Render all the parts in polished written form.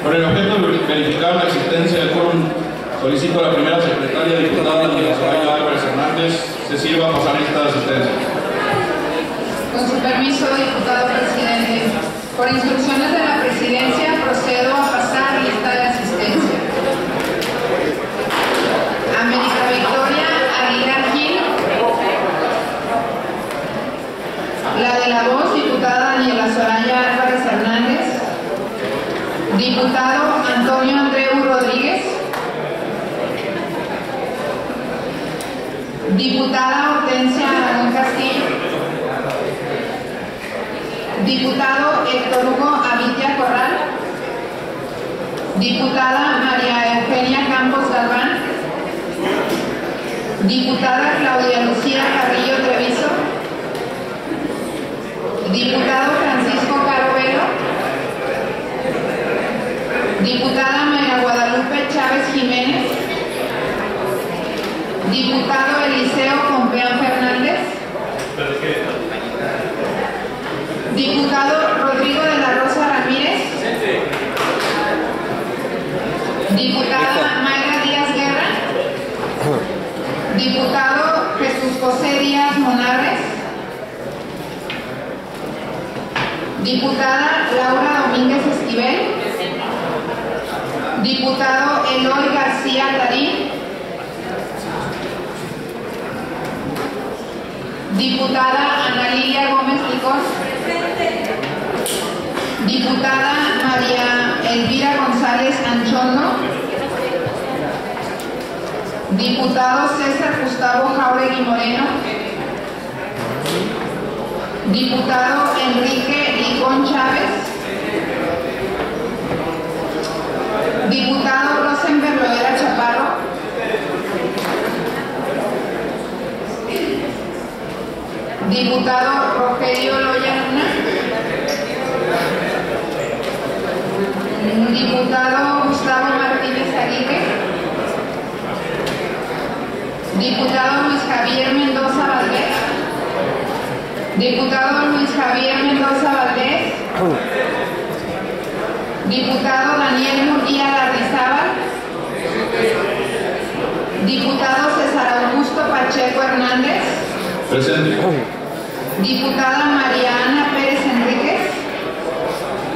Con el objeto de verificar la existencia del quórum, solicito a la primera secretaria diputada Daniela Soraya Álvarez Hernández se sirva a pasar lista de asistencia. Con su permiso, diputado presidente, por instrucciones de la presidencia procedo a pasar lista de asistencia. América Victoria Aguilar Gil. La de la voz, diputada Daniela Soraya Álvarez Hernández. Diputado Antonio Andreu Rodríguez. Diputada Hortensia Aragón Castillo. Diputado Héctor Hugo Avitia Corral. Diputada María Eugenia Campos Galván. Diputada Claudia Lucía Carrillo Treviso. Diputado Francisco Caro Velo. Diputada María Guadalupe Chávez Jiménez. Diputado Eliseo Pompeán Fernández. Diputado Rodrigo de la Rosa Ramírez. Diputada Mayra Díaz Guerra. Diputado Jesús José Díaz Monarres. Diputada Laura Domínguez Esquivel. Diputado Eloy García Tarín. Diputada Ana Lilia Gómez Licón. Diputada María Elvira González Anchondo. Diputado César Gustavo Jauregui Moreno. Diputado Enrique Licón Chávez. Diputado Rosenberg Loera Chaparro. Diputado Rogelio Loya Luna. Diputado Gustavo Martínez Aguirre. Diputado Luis Javier Mendoza Valdés. Diputado Luis Javier Mendoza Valdés. Diputado Daniel Murguía Lardizábal. Diputado César Augusto Pacheco Hernández. Presente. Diputada María Ana Pérez Enríquez.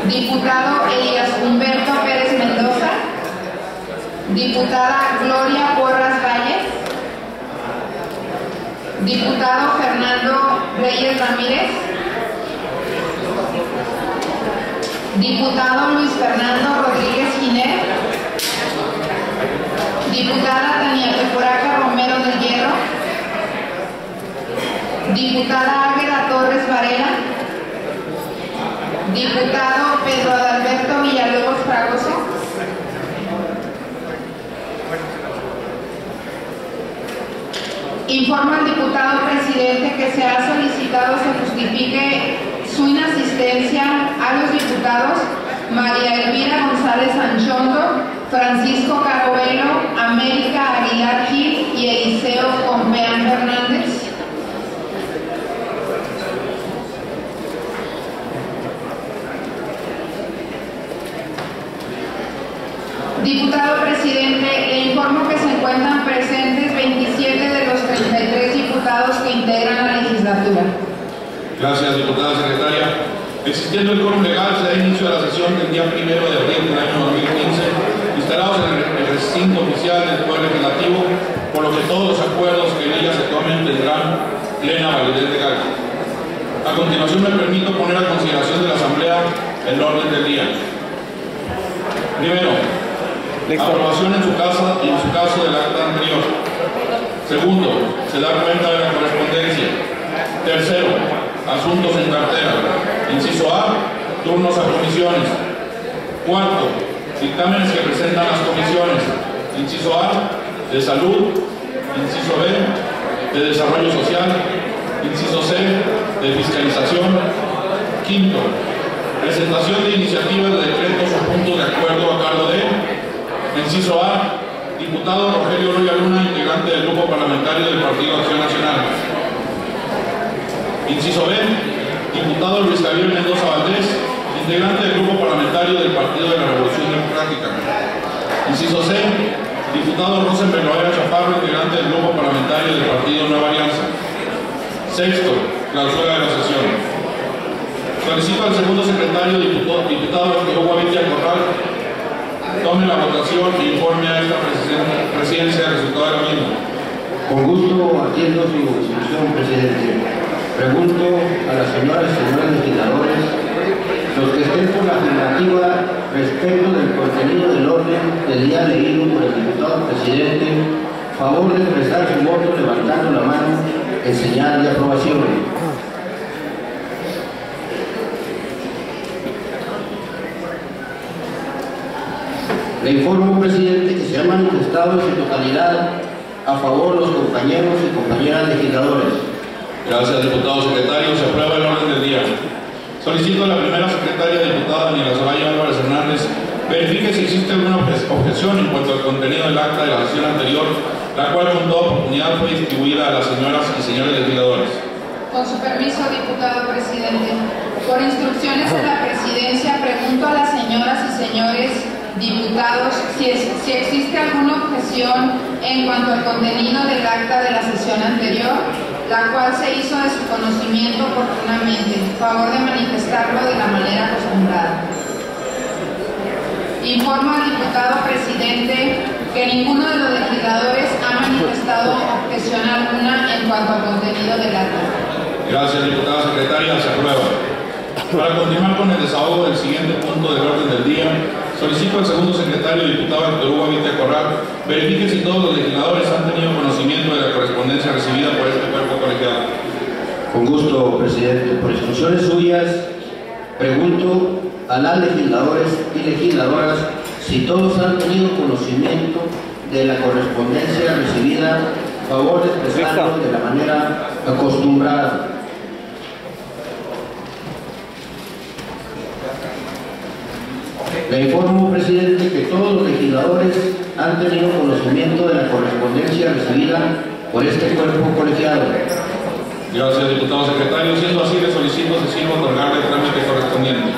Diputado Elías Humberto Pérez Mendoza. Diputada Gloria Porras Valles. Diputado Fernando Reyes Ramírez. Diputado Luis Fernando Rodríguez Giner. Diputada Tania Teporaca Romero del Hierro. Diputada Águeda Torres Varela. Diputado Pedro Adalberto Villalobos Fragoso. Informa al diputado presidente que se ha solicitado se justifique su inasistencia a los diputados María Elvira González Anchondo, Francisco Caro Velo, América Aguilar Gil y Eliseo Pompeán Fernández. Diputado presidente, le informo que se encuentran presentes 27 de los 33 diputados que integran la legislatura. Gracias, diputada secretaria. Existiendo el quórum legal, se da inicio a la sesión del día 1 de abril del año 2015, instalados en el recinto oficial del Poder Legislativo, por lo que todos los acuerdos que en ella se tomen tendrán plena validez legal. A continuación me permito poner a consideración de la Asamblea el orden del día. Primero, aprobación en su caso del acta anterior. Segundo, se da cuenta de la correspondencia. Tercero, asuntos en cartera. Inciso A, turnos a comisiones. Cuarto, dictámenes que presentan las comisiones. Inciso A, de salud. Inciso B, de desarrollo social. Inciso C, de fiscalización. Quinto, presentación de iniciativas de decretos o puntos de acuerdo a cargo de. Inciso A, diputado Rogelio Loya Luna, integrante del Grupo Parlamentario del Partido Acción Nacional. Inciso B, diputado Luis Javier Mendoza Valdés, integrante del Grupo Parlamentario del Partido de la Revolución Democrática. Inciso C, diputado Rosenberg Loera Chaparro, integrante del grupo parlamentario del partido Nueva Alianza. Sexto, clausura de la sesión. Solicito al segundo secretario, diputado Hugo Avitia Corral, tome la votación e informe a esta presidencia el resultado de la misma. Con gusto atiendo su instrucción, presidente. Pregunto a las señoras y señores legisladores, los que estén por la afirmativa respecto del contenido del orden del día leído por el diputado presidente, favor de expresar su voto levantando la mano en señal de aprobación. Le informo, presidente, que se han manifestado en su totalidad a favor los compañeros y compañeras legisladores. Gracias, diputado secretario. Se aprueba el orden del día. Solicito a la primera secretaria, diputada Daniela Soraya Álvarez Hernández, verifique si existe alguna objeción en cuanto al contenido del acta de la sesión anterior, la cual con toda oportunidad fue distribuida a las señoras y señores legisladores. Con su permiso, diputado presidente. Por instrucciones de la presidencia, pregunto a las señoras y señores diputados si existe alguna objeción en cuanto al contenido del acta de la sesión anterior, la cual se hizo de su conocimiento oportunamente. Favor de manifestarlo de la manera acostumbrada. Informo al diputado presidente que ninguno de los legisladores ha manifestado objeción alguna en cuanto al contenido del acta. Gracias, diputada secretaria. Se aprueba. Para continuar con el desahogo del siguiente punto del orden del día, solicito al segundo secretario, diputado Héctor Hugo Avitia Corral, verifique si todos los legisladores han tenido conocimiento de la correspondencia recibida por este cuerpo colegiado. Con gusto, presidente. Por instrucciones suyas, pregunto a las legisladoras y legisladoras si todos han tenido conocimiento de la correspondencia recibida. Favor de expresarlo de la manera acostumbrada. Le informo, presidente, que todos los legisladores han tenido conocimiento de la correspondencia recibida por este cuerpo colegiado. Gracias, diputado secretario. Siendo así, le solicito se sirva otorgarle el trámite correspondiente.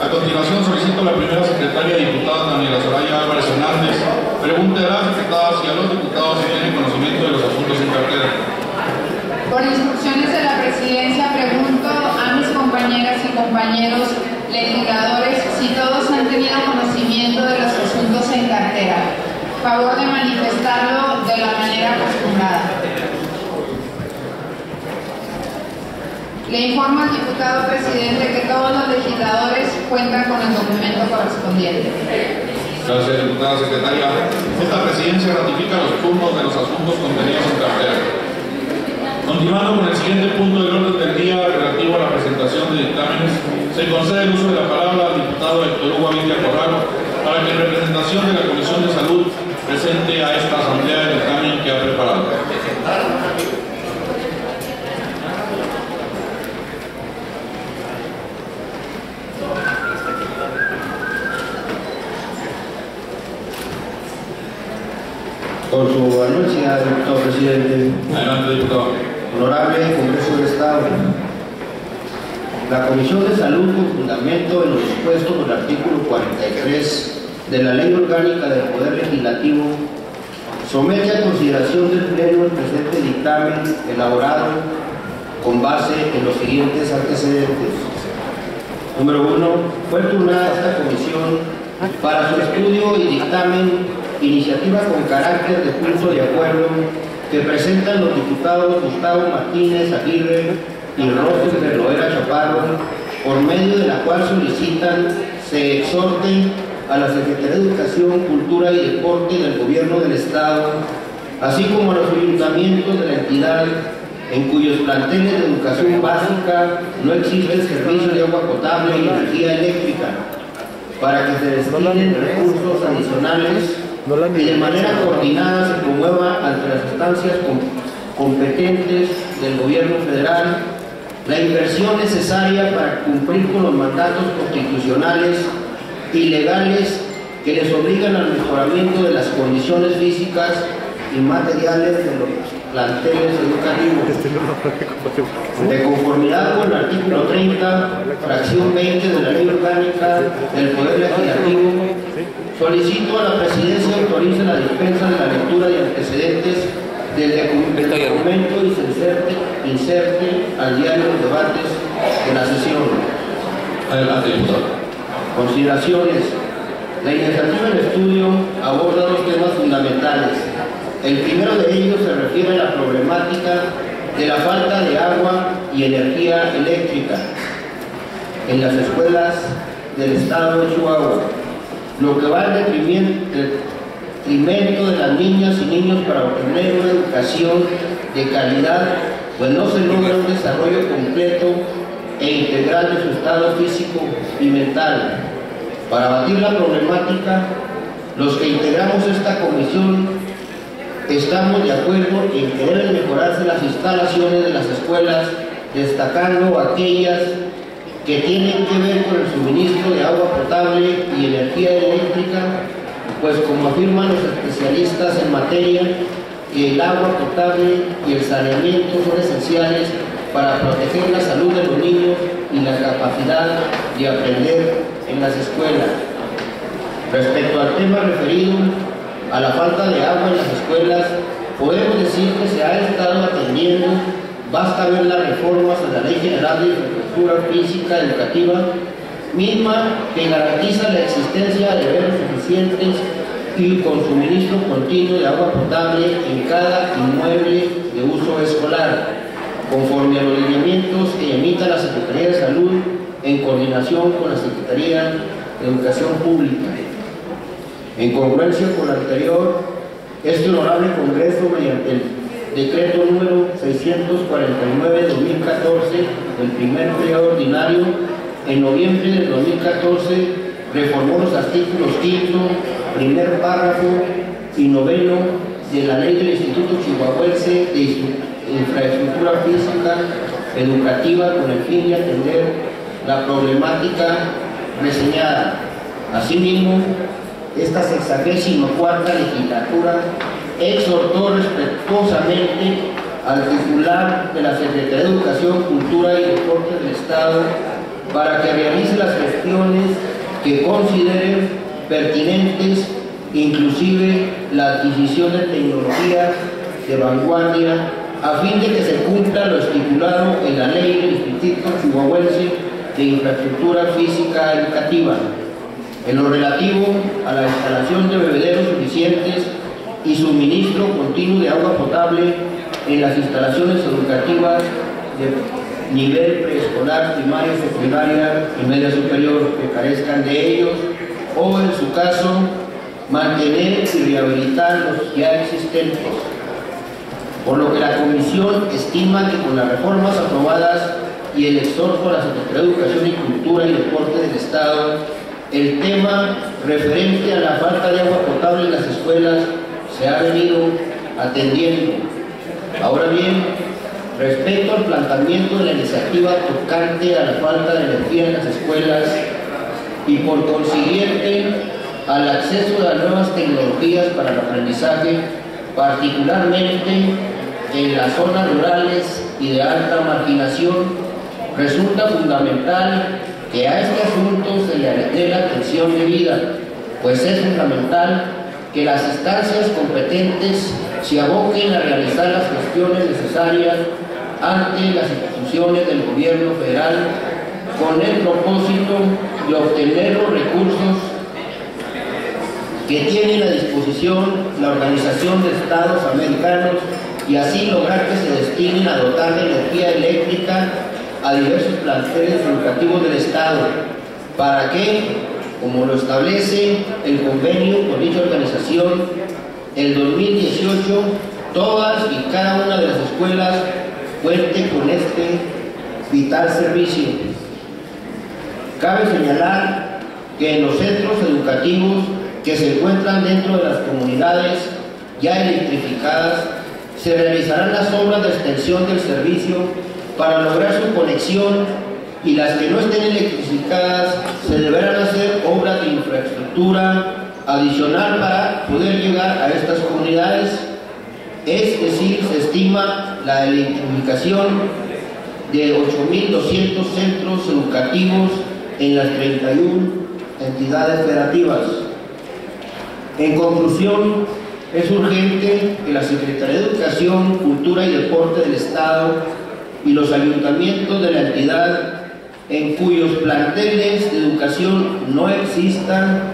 A continuación, solicito a la primera secretaria, diputada Daniela Soraya Álvarez Hernández, pregunte a las diputadas y a los diputados si tienen conocimiento de los asuntos en cartera. Por instrucciones de la presidencia, pregunto a mis compañeras y compañeros legisladores si todos han tenido conocimiento de los asuntos en cartera. Favor de manifestarlo de la manera acostumbrada. Le informo al diputado presidente que todos los legisladores cuentan con el documento correspondiente. Gracias, diputada secretaria. Esta presidencia ratifica los turnos de los asuntos contenidos en cartera. Continuando con el siguiente punto del orden del día relativo a la presentación de dictámenes, se concede el uso de la palabra al diputado Héctor Hugo Avitia Corral para que en representación de la Comisión de Salud presente a esta asamblea el dictamen que ha preparado. Con su anuncia, diputado presidente. Adelante, diputado. Honorable Congreso del Estado. La Comisión de Salud, con fundamento en lo dispuesto por el artículo 43 de la Ley Orgánica del Poder Legislativo, somete a consideración del Pleno el presente dictamen elaborado con base en los siguientes antecedentes. Número 1. Fue turnada esta comisión para su estudio y dictamen iniciativa con carácter de punto de acuerdo que presentan los diputados Gustavo Martínez Aguirre y Rosenberg Loera Chaparro, por medio de la cual solicitan se exhorten a la Secretaría de Educación, Cultura y Deporte del Gobierno del Estado, así como a los ayuntamientos de la entidad en cuyos planteles de educación básica no existe el servicio de agua potable y energía eléctrica, para que se destinen recursos adicionales y de manera coordinada se promueva ante las instancias competentes del Gobierno federal la inversión necesaria para cumplir con los mandatos constitucionales y legales que les obligan al mejoramiento de las condiciones físicas y materiales de los planteles educativos. De conformidad con el artículo 30, fracción 20 de la Ley Orgánica del Poder Legislativo, solicito a la Presidencia autorice la dispensa de la lectura de antecedentes del documento y se inserte al diario los debates de la sesión. Adelante, diputado. Consideraciones. La iniciativa en estudio aborda dos temas fundamentales. El primero de ellos se refiere a la problemática de la falta de agua y energía eléctrica en las escuelas del estado de Chihuahua, lo que va en detrimento de las niñas y niños para obtener una educación de calidad, pues no se logra un desarrollo completo e integral de su estado físico y mental. Para abatir la problemática, los que integramos esta comisión estamos de acuerdo en que deben mejorarse las instalaciones de las escuelas, destacando aquellas que tienen que ver con el suministro de agua potable y energía eléctrica, pues como afirman los especialistas en materia, el agua potable y el saneamiento son esenciales para proteger la salud de los niños y la capacidad de aprender en las escuelas. Respecto al tema referido a la falta de agua en las escuelas, podemos decir que se ha estado atendiendo. Basta ver las reformas a la Ley General de Infraestructura Física Educativa, misma que garantiza la existencia de veros suficientes y con suministro continuo de agua potable en cada inmueble de uso escolar, conforme a los lineamientos que emita la Secretaría de Salud en coordinación con la Secretaría de Educación Pública. En congruencia con lo anterior, este honorable Congreso, mediante el decreto número 649 de 2014, del primer periodo ordinario, en noviembre del 2014, reformó los artículos 5º, primer párrafo y 9º de la Ley del Instituto Chihuahuense de Infraestructura Física Educativa con el fin de atender la problemática reseñada. Asimismo, esta 64ª legislatura exhortó respetuosamente al titular de la Secretaría de Educación, Cultura y Deporte del Estado para que realice las gestiones que consideren pertinentes, inclusive la adquisición de tecnología de vanguardia, a fin de que se cumpla lo estipulado en la Ley del Instituto Chihuahuense de Infraestructura Física Educativa, en lo relativo a la instalación de bebederos suficientes y suministro continuo de agua potable en las instalaciones educativas de nivel preescolar, primaria, secundaria y media superior que carezcan de ellos, o en su caso mantener y rehabilitar los ya existentes, por lo que la Comisión estima que con las reformas aprobadas y el exhorto a la Secretaría de Educación y Cultura y Deporte del Estado, el tema referente a la falta de agua potable en las escuelas se ha venido atendiendo. Ahora bien, respecto al planteamiento de la iniciativa tocante a la falta de energía en las escuelas y por consiguiente al acceso a las nuevas tecnologías para el aprendizaje, particularmente en las zonas rurales y de alta marginación, resulta fundamental que a este asunto se le dé la atención debida, pues es fundamental que las instancias competentes se aboquen a realizar las gestiones necesarias ante las instituciones del gobierno federal con el propósito de obtener los recursos que tiene a disposición la Organización de Estados Americanos y así lograr que se destinen a dotar de energía eléctrica a diversos planteles educativos del Estado, para que, como lo establece el convenio con dicha organización, el 2018 todas y cada una de las escuelas cuente con este vital servicio. Cabe señalar que en los centros educativos que se encuentran dentro de las comunidades ya electrificadas se realizarán las obras de extensión del servicio para lograr su conexión, y las que no estén electrificadas se deberán hacer obras de infraestructura adicional para poder llegar a estas comunidades. Es decir, se estima la electrificación de 8.200 centros educativos en las 31 entidades federativas. En conclusión, es urgente que la Secretaría de Educación, Cultura y Deporte del Estado y los ayuntamientos de la entidad en cuyos planteles de educación no existan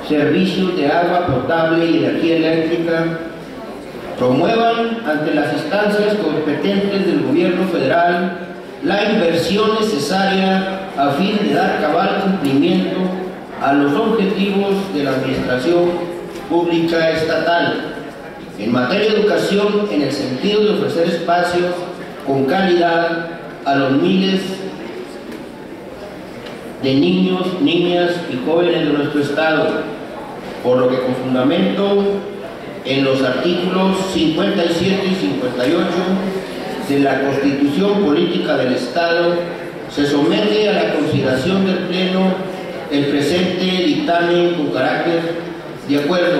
servicios de agua potable y energía eléctrica, promuevan ante las instancias competentes del gobierno federal la inversión necesaria a fin de dar cabal cumplimiento a los objetivos de la administración pública estatal en materia de educación, en el sentido de ofrecer espacios con calidad a los miles de niños, niñas y jóvenes de nuestro estado, por lo que con fundamento en los artículos 57 y 58 de la Constitución Política del Estado, se somete a la consideración del Pleno el presente dictamen con carácter de acuerdo.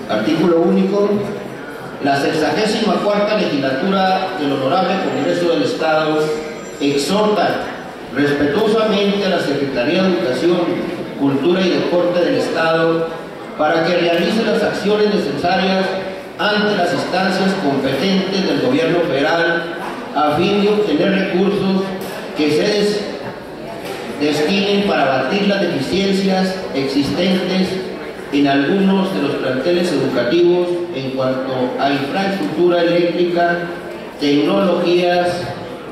Artículo único. La 64ª legislatura del Honorable Congreso del Estado exhorta respetuosamente a la Secretaría de Educación, Cultura y Deporte del Estado para que realice las acciones necesarias ante las instancias competentes del gobierno federal a fin de obtener recursos que se destinen para abatir las deficiencias existentes en algunos de los planteles educativos en cuanto a infraestructura eléctrica, tecnologías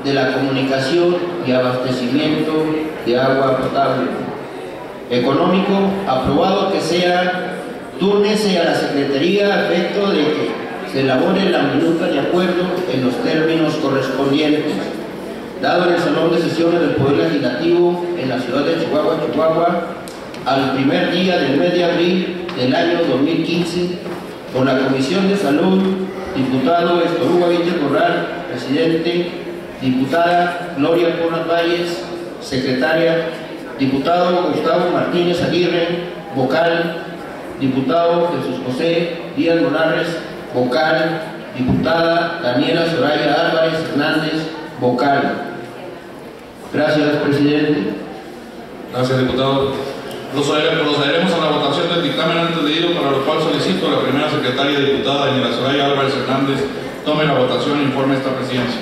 de la comunicación y abastecimiento de agua potable. Económico, aprobado que sea, túrnese a la Secretaría a efecto de que se elabore la minuta de acuerdo en los términos correspondientes. Dado en el Salón de Sesiones del Poder Legislativo en la ciudad de Chihuahua, al primer día del mes de abril del año 2015, por la Comisión de Salud, diputado Estoruga Villa Corral, presidente, diputada Gloria Porras Valles, secretaria, diputado Gustavo Martínez Aguirre, vocal, diputado Jesús José Díaz Morales, vocal, diputada Daniela Soraya Álvarez Hernández, vocal. Gracias, presidente. Gracias, diputado. Procederemos a la votación del dictamen antes leído, para lo cual solicito a la primera secretaria diputada Daniela Soraya Álvarez Hernández tome la votación e informe a esta presidencia.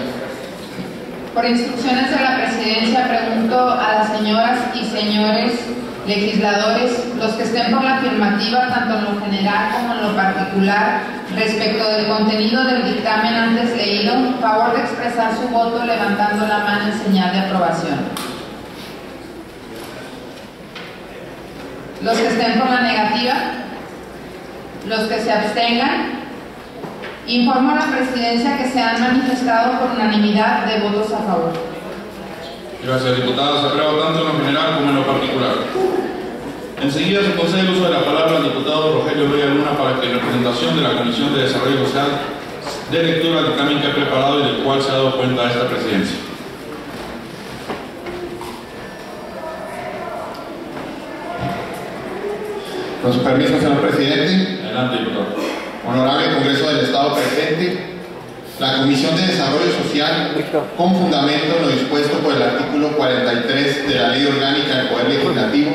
Por instrucciones de la presidencia, pregunto a las señoras y señores legisladores, los que estén por la afirmativa, tanto en lo general como en lo particular, respecto del contenido del dictamen antes leído, favor de expresar su voto levantando la mano en señal de aprobación. Los que estén por la negativa, los que se abstengan. Informo a la presidencia que se han manifestado por unanimidad de votos a favor. Gracias, diputada. Se aprueba tanto en lo general como en lo particular. Enseguida se concede el uso de la palabra al diputado Rogelio Loya Luna para que en representación de la Comisión de Desarrollo Social dé lectura al dictamen que ha preparado y del cual se ha dado cuenta a esta presidencia. Con su permiso, señor presidente. Adelante, diputado. Honorable Congreso del Estado presente, la Comisión de Desarrollo Social, con fundamento en lo dispuesto por el artículo 43 de la Ley Orgánica del Poder Legislativo,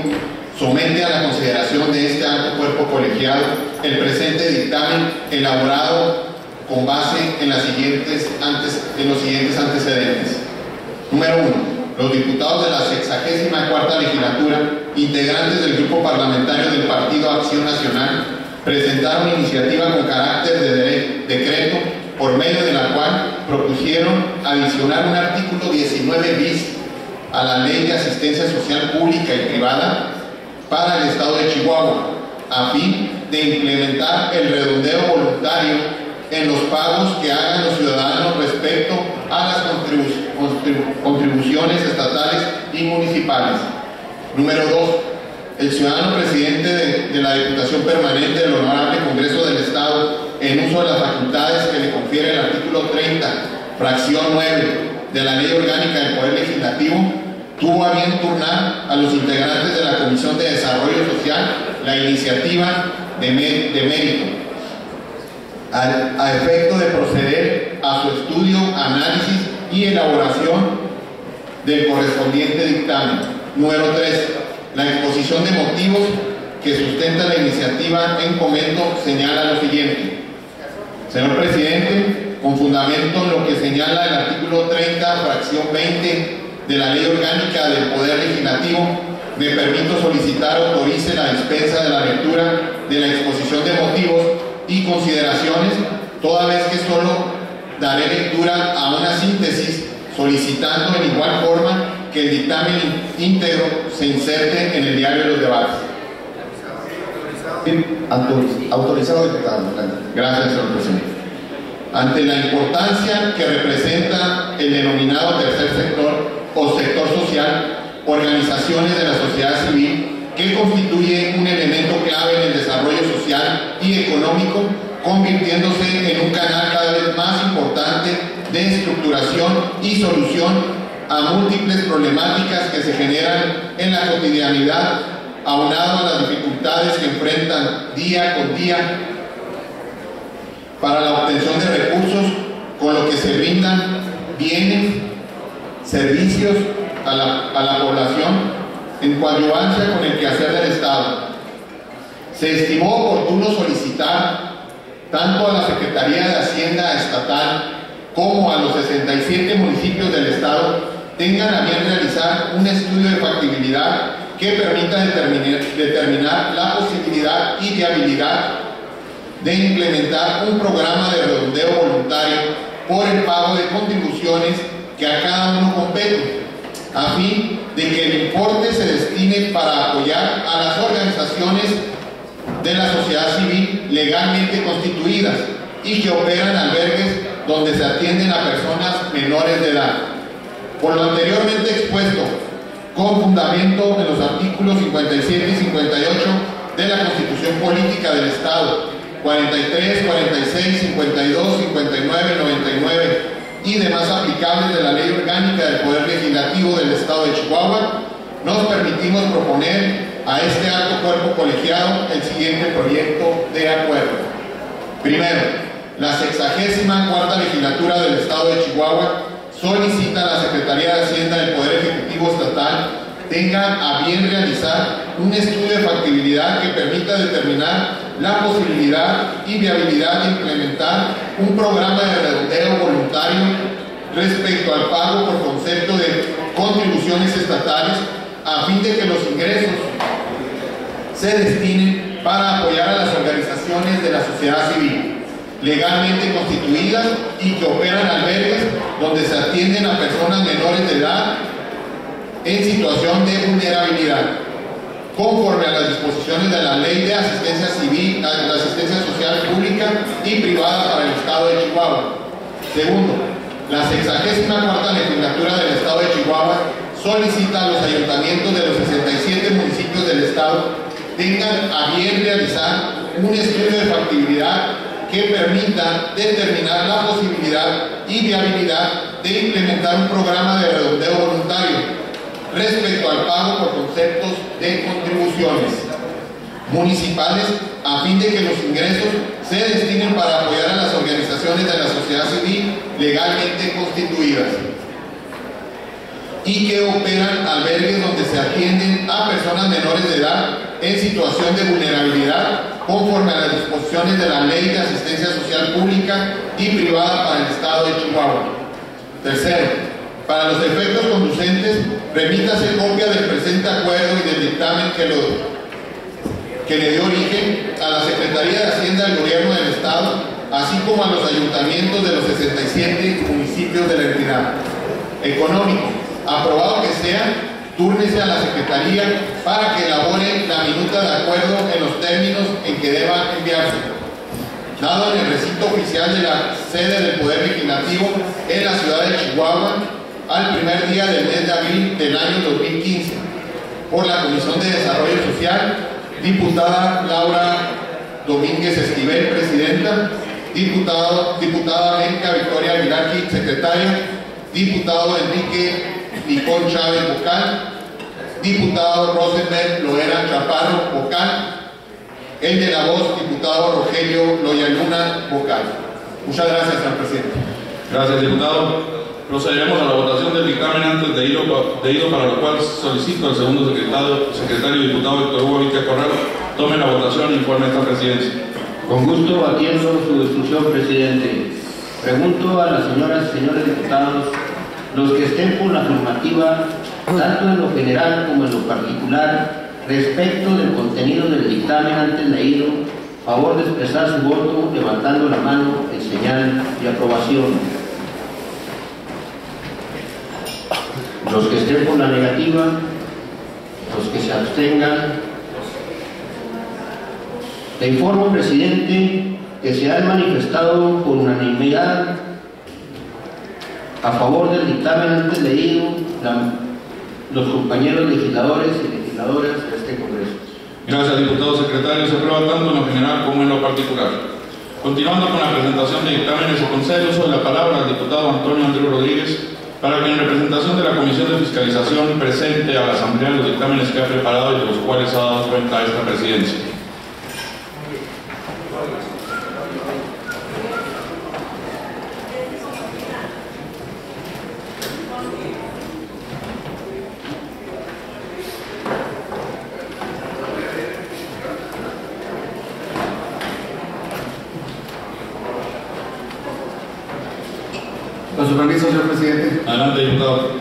somete a la consideración de este alto cuerpo colegiado el presente dictamen elaborado con base en los siguientes antecedentes. Número 1. Los diputados de la 64ª legislatura, integrantes del grupo parlamentario del Partido Acción Nacional, presentaron iniciativa con carácter de decreto, por medio de la cual propusieron adicionar un artículo 19 bis a la Ley de Asistencia Social Pública y Privada para el Estado de Chihuahua, a fin de implementar el redondeo voluntario en los pagos que hagan los ciudadanos respecto a las contribuciones estatales y municipales. Número 2. El ciudadano presidente de la Diputación Permanente del Honorable Congreso del Estado, en uso de las facultades que le confiere el artículo 30, fracción 9 de la Ley Orgánica del Poder Legislativo, tuvo a bien turnar a los integrantes de la Comisión de Desarrollo Social la iniciativa de mérito, a efecto de proceder a su estudio, análisis y elaboración del correspondiente dictamen. Número 3. La exposición de motivos que sustenta la iniciativa en comento señala lo siguiente. Señor presidente, con fundamento en lo que señala el artículo 30, fracción 20 de la Ley Orgánica del Poder Legislativo, me permito solicitar autorice la dispensa de la lectura de la exposición de motivos y consideraciones, toda vez que solo daré lectura a una síntesis, solicitando en igual forma que el dictamen íntegro se inserte en el diario de los debates. Autorizado, diputado. Gracias, señor presidente. Ante la importancia que representa el denominado tercer sector o sector social, organizaciones de la sociedad civil, que constituye un elemento clave en el desarrollo social y económico, convirtiéndose en un canal cada vez más importante de estructuración y solución a múltiples problemáticas que se generan en la cotidianidad, aunado a las dificultades que enfrentan día con día para la obtención de recursos, con lo que se brindan bienes, servicios a la población en coadyuvancia con el quehacer del Estado. Se estimó oportuno solicitar tanto a la Secretaría de Hacienda Estatal como a los 67 municipios del Estado tengan a bien realizar un estudio de factibilidad que permita determinar la posibilidad y viabilidad de implementar un programa de redondeo voluntario por el pago de contribuciones que a cada uno compete, a fin de que el importe se destine para apoyar a las organizaciones de la sociedad civil legalmente constituidas y que operan albergues donde se atienden a personas menores de edad. Por lo anteriormente expuesto, con fundamento en los artículos 57 y 58 de la Constitución Política del Estado, 43, 46, 52, 59, 99 y demás aplicables de la Ley Orgánica del Poder Legislativo del Estado de Chihuahua, nos permitimos proponer a este alto cuerpo colegiado el siguiente proyecto de acuerdo. Primero, la 64ª Legislatura del Estado de Chihuahua solicita a la Secretaría de Hacienda del Poder Ejecutivo Estatal tenga a bien realizar un estudio de factibilidad que permita determinar la posibilidad y viabilidad de implementar un programa de redondeo voluntario respecto al pago por concepto de contribuciones estatales, a fin de que los ingresos se destinen para apoyar a las organizaciones de la sociedad civil legalmente constituidas y que operan albergues donde se atienden a personas menores de edad en situación de vulnerabilidad, conforme a las disposiciones de la Ley de Asistencia Civil, de la Asistencia Social Pública y Privada para el Estado de Chihuahua. Segundo, la 64ª Legislatura del Estado de Chihuahua solicita a los ayuntamientos de los 67 municipios del Estado tengan a bien realizar un estudio de factibilidad que permita determinar la posibilidad y viabilidad de implementar un programa de redondeo voluntario respecto al pago por conceptos de contribuciones municipales, a fin de que los ingresos se destinen para apoyar a las organizaciones de la sociedad civil legalmente constituidas y que operan albergues donde se atienden a personas menores de edad en situación de vulnerabilidad, conforme a las disposiciones de la Ley de Asistencia Social Pública y Privada para el Estado de Chihuahua. Tercero, para los efectos conducentes, remítase copia del presente acuerdo y del dictamen que le dio origen a la Secretaría de Hacienda del Gobierno del Estado, así como a los ayuntamientos de los 67 municipios de la entidad. Económico, aprobado que sea, túrnese a la Secretaría para que elabore la minuta de acuerdo en los términos en que deba enviarse. Dado en el recinto oficial de la sede del Poder Legislativo en la ciudad de Chihuahua, al primer día del mes de abril del año 2015, por la Comisión de Desarrollo Social, diputada Laura Domínguez Esquivel, presidenta, diputada América Victoria Aguilar, secretaria, diputado Enrique Nicol Chávez, vocal, diputado Rosenberg Loera Chaparro, vocal, el de la voz, diputado Rogelio Loyaluna, vocal. Muchas gracias, señor presidente. Gracias, diputado. Procederemos a la votación del dictamen antes de ir para lo cual solicito al segundo secretario diputado Héctor Hugo Vitia Corral Tome la votación e informe esta presidencia. Con gusto atiendo su instrucción, presidente. Pregunto a las señoras y señores diputados, los que estén por la afirmativa, tanto en lo general como en lo particular, respecto del contenido del dictamen antes leído, favor de expresar su voto levantando la mano en señal de aprobación. Los que estén por la negativa, los que se abstengan. Le informo, presidente, que se han manifestado por unanimidad a favor del dictamen antes leído los compañeros legisladores y legisladoras de este Congreso. Gracias, diputado secretario. Se aprueba tanto en lo general como en lo particular. Continuando con la presentación de dictámenes, se concede uso de la palabra al diputado Antonio Andreu Rodríguez para que en representación de la Comisión de Fiscalización presente a la Asamblea los dictámenes que ha preparado y de los cuales ha dado cuenta esta presidencia. Con su permiso, señor presidente. Adelante, diputado.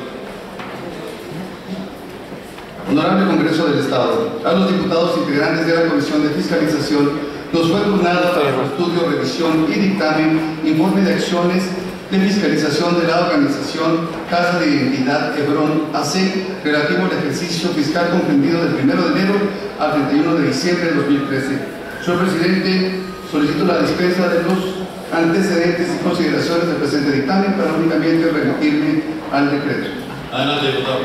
Honorable Congreso del Estado, a los diputados integrantes de la Comisión de Fiscalización nos fue turnado para su estudio, revisión y dictamen informe de acciones de fiscalización de la organización Casa de Identidad Hebrón AC relativo al ejercicio fiscal comprendido del 1 de enero al 31 de diciembre de 2013. Señor presidente, solicito la dispensa de los antecedentes y consideraciones del presente dictamen para únicamente remitirme al decreto. Adelante, diputado.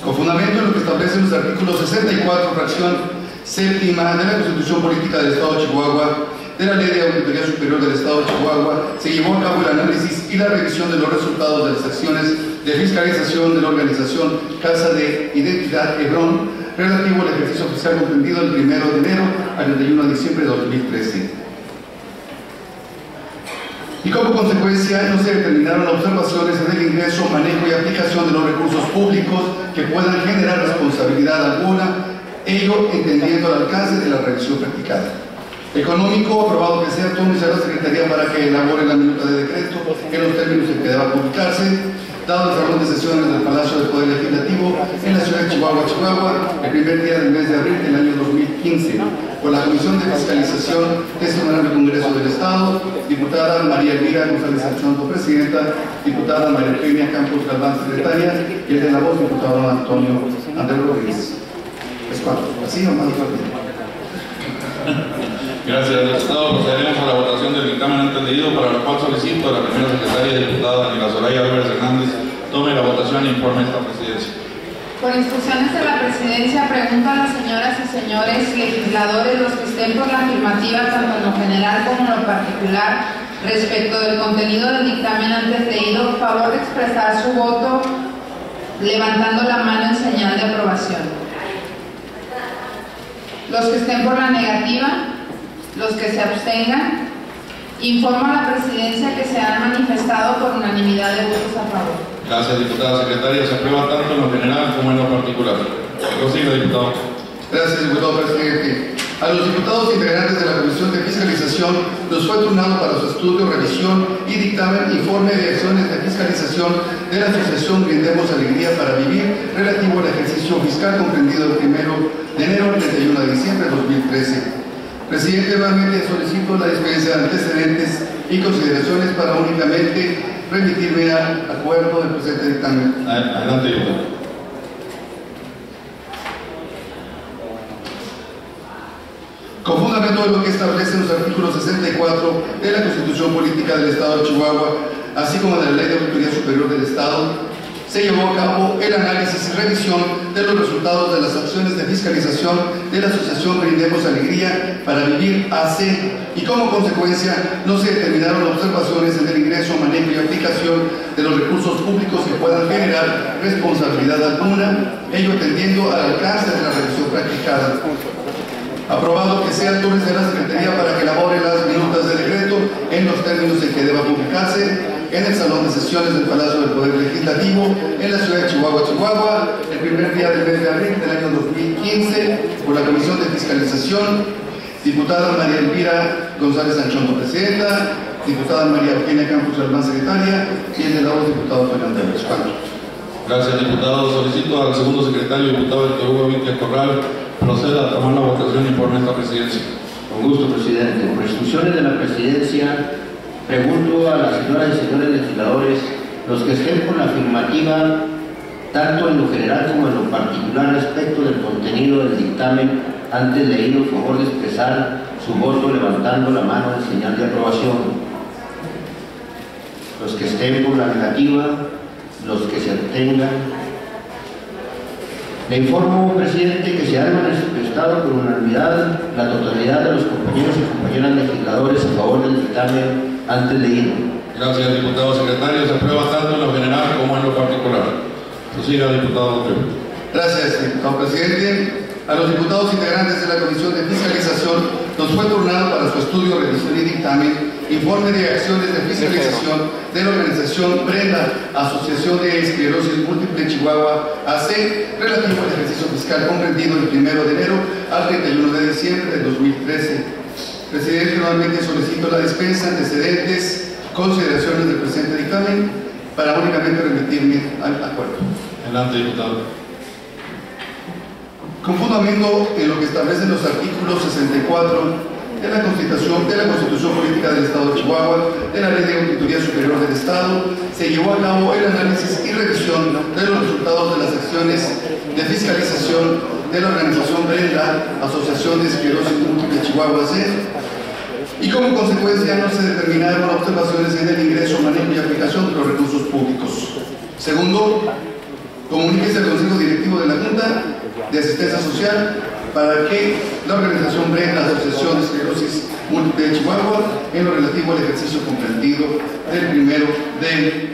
Con fundamento en lo que establecen los artículos 64, fracción séptima de la Constitución Política del Estado de Chihuahua, de la Ley de Auditoría Superior del Estado de Chihuahua, se llevó a cabo el análisis y la revisión de los resultados de las acciones de fiscalización de la organización Casa de Identidad Hebrón relativo al ejercicio fiscal comprendido del 1 de enero al 31 de diciembre de 2013. Y como consecuencia no se determinaron observaciones en el ingreso, manejo y aplicación de los recursos públicos que puedan generar responsabilidad alguna, ello entendiendo el alcance de la revisión practicada. Económico, aprobado que sea turno a la Secretaría para que elabore la minuta de decreto en los términos en que deba publicarse, dado el salón de sesiones del Palacio del Poder Legislativo en la ciudad de Chihuahua, el primer día del mes de abril del año 2015, por la Comisión de Fiscalización de este Honorable Congreso del Estado, diputada María Elvira González Anchondo, presidenta, diputada María Eugenia Campos Galván, secretaria, y el de la voz, diputado Antonio Andreu Rodríguez. ¿Es cuánto? ¿Así o más rápido? Gracias, diputado. Procederemos a la votación del dictamen antes leído, para lo cual solicito a la primera secretaria diputada Daniela Soraya Álvarez Hernández tome la votación e informe esta presidencia. Por instrucciones de la presidencia, pregunto a las señoras y señores legisladores, los que estén por la afirmativa, tanto en lo general como en lo particular, respecto del contenido del dictamen antes leído, favor de expresar su voto levantando la mano en señal de aprobación. Los que estén por la negativa, los que se abstengan, informo a la presidencia que se han manifestado por unanimidad de votos a favor. Gracias, diputada secretaria. Se aprueba tanto en lo general como en lo particular. Prosiga, diputado. Gracias, diputado presidente. A los diputados integrantes de la Comisión de Fiscalización nos fue turnado para su estudio, revisión y dictamen informe de acciones de fiscalización de la Asociación Brindemos Alegría para Vivir relativo al ejercicio fiscal comprendido del 1 de enero al 31 de diciembre de 2013. Presidente, nuevamente solicito la dispensa de antecedentes y consideraciones para únicamente remitirme al acuerdo del presente dictamen. Adelante, diputado. Con fundamento de lo que establecen los artículos 64 de la Constitución Política del Estado de Chihuahua, así como de la Ley de Auditoría Superior del Estado, se llevó a cabo el análisis y revisión de los resultados de las acciones de fiscalización de la Asociación Brindemos Alegría para Vivir AC, y como consecuencia no se determinaron observaciones en el ingreso, manejo y aplicación de los recursos públicos que puedan generar responsabilidad alguna, ello atendiendo al alcance de la revisión practicada. Aprobado que sea turno de la Secretaría para que elabore las minutas de decreto en los términos en que deba publicarse, en el Salón de Sesiones del Palacio del Poder Legislativo en la ciudad de Chihuahua, Chihuahua, el primer día del mes de abril del año 2015, por la Comisión de Fiscalización, diputada María Elvira González Anchondo, presidenta, diputada María Eugenia Campos Galván, secretaria, y el de la voz, diputado Fernando Espanto. Gracias, diputado. Solicito al segundo secretario, diputado Héctor Hugo Vitia Corral, proceda a tomar la votación y informe esta presidencia. Con gusto, presidente. Por instrucciones de la presidencia, pregunto a las señoras y señores legisladores, los que estén por la afirmativa, tanto en lo general como en lo particular respecto del contenido del dictamen antes leído, favor de expresar su voto levantando la mano en señal de aprobación. Los que estén por la negativa, los que se abstengan. Le informo, presidente, que se ha manifestado por unanimidad la totalidad de los compañeros y compañeras legisladores a favor del dictamen antes leído. Gracias, diputado secretario. Se aprueba tanto en lo general como en lo particular. Prosiga, diputado Otero. Gracias, diputado presidente. A los diputados integrantes de la Comisión de Fiscalización nos fue turnado para su estudio, revisión y dictamen informe de acciones de fiscalización de la organización Brenda, Asociación de Esclerosis Múltiple Chihuahua AC, relativo al ejercicio fiscal comprendido del 1 de enero al 31 de diciembre del 2013. Presidente, nuevamente solicito la dispensa, antecedentes, consideraciones del presente dictamen para únicamente remitirme al acuerdo. Adelante, diputado. Con fundamento en lo que establecen los artículos 64 de la Constitución Política del Estado de Chihuahua, de la Ley de Auditoría Superior del Estado, se llevó a cabo el análisis y revisión de los resultados de las acciones de fiscalización de la organización Brenda, Asociación de Esclerosis Múltiple Chihuahua AC, y como consecuencia no se determinaron observaciones en el ingreso, manejo y aplicación de los recursos públicos. Segundo, comuníquese al Consejo Directivo de la Junta de Asistencia Social para que la organización Brenda, Asociación de Esclerosis Múltiple de Chihuahua, en lo relativo al ejercicio comprendido del 1 de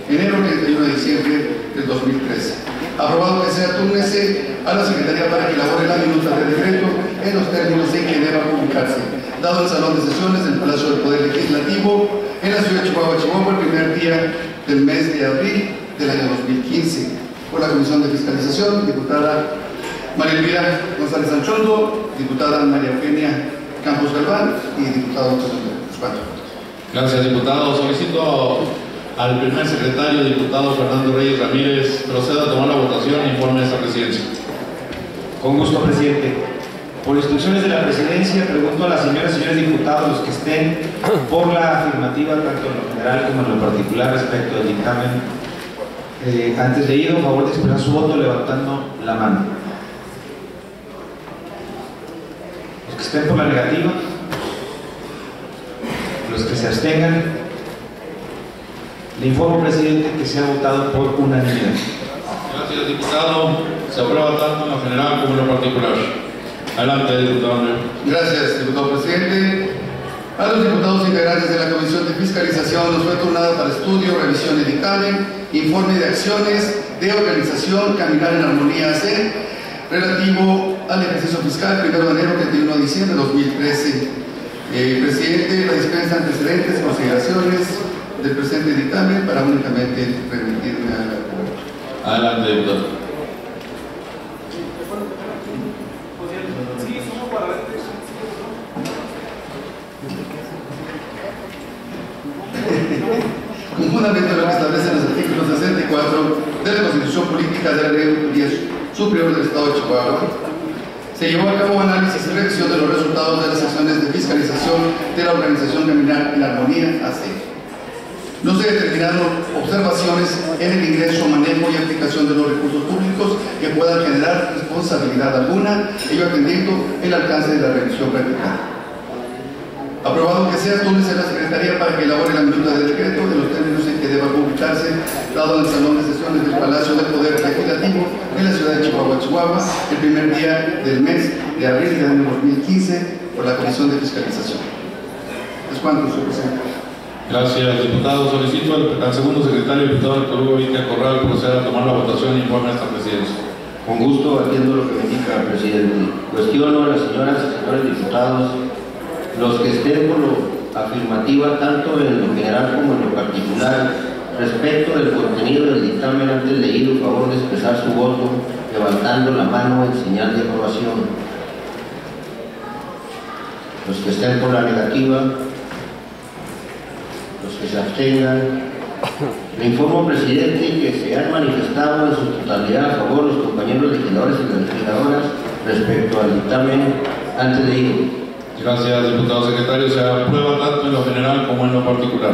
enero al 31 de diciembre del 2013. Aprobado que sea túrnese a la Secretaría para que elabore la minuta de decreto en los términos en que deba publicarse, dado el Salón de Sesiones del Palacio del Poder Legislativo en la ciudad de Chihuahua, Chihuahua, el primer día del mes de abril del año 2015. Por la Comisión de Fiscalización, diputada María Elvira González Anchondo, diputada María Eugenia Campos Galván y diputado Espanto. Gracias, diputado. Solicito al primer secretario, diputado Fernando Reyes Ramírez, proceda a tomar la votación e informe de esta presidencia. Con gusto, presidente. Por instrucciones de la presidencia, pregunto a las señoras y señores diputados, los que estén por la afirmativa, tanto en lo general como en lo particular respecto del dictamen antes leído, a favor de expresar su voto levantando la mano. Los que estén por la negativa, los que se abstengan. Le informo, presidente, que se ha votado por unanimidad. Gracias, diputado. Se aprueba tanto en lo general como en lo particular. Adelante, diputado Andrés. Gracias, diputado presidente. A los diputados integrantes de la Comisión de Fiscalización nos fue turnada para estudio, revisión y dictamen, informe de acciones de organización Caminar en Armonía AC, relativo al ejercicio fiscal 1 de enero al 31 de diciembre de 2013. Presidente, la dispensa antecedentes, consideraciones del presente dictamen para únicamente remitirme al acuerdo. Adelante, diputado. Con fundamento en lo que establecen los artículos 64 de la Constitución Política de la Ley de Auditoría Superior del Estado de Chihuahua, se llevó a cabo análisis y revisión de los resultados de las acciones de fiscalización de la organización Caminar en Armonía AC. No se determinaron observaciones en el ingreso, manejo y aplicación de los recursos públicos que puedan generar responsabilidad alguna, ello atendiendo el alcance de la revisión practicada. Aprobado que sea túnese a la Secretaría para que elabore la minuta de decreto de los términos en que deba publicarse, dado en el Salón de Sesiones del Palacio del Poder Legislativo en la ciudad de Chihuahua, Chihuahua, el primer día del mes de abril del año 2015 por la Comisión de Fiscalización. Es cuanto, señor presidente. Gracias, diputado. Solicito al segundo secretario, diputado Héctor Hugo Vitia Corral, proceda a tomar la votación e informe a esta presidencia. Con gusto atiendo lo que me indica el presidente. Cuestiono a las señoras y señores diputados, los que estén por lo afirmativa tanto en lo general como en lo particular respecto del contenido del dictamen antes leído, a favor de expresar su voto levantando la mano en señal de aprobación. Los que estén por la negativa, los que se abstengan. Le informo, presidente, que se han manifestado en su totalidad a favor los compañeros legisladores y legisladoras respecto al dictamen antes leído. Gracias, diputado secretario. Se aprueba tanto en lo general como en lo particular.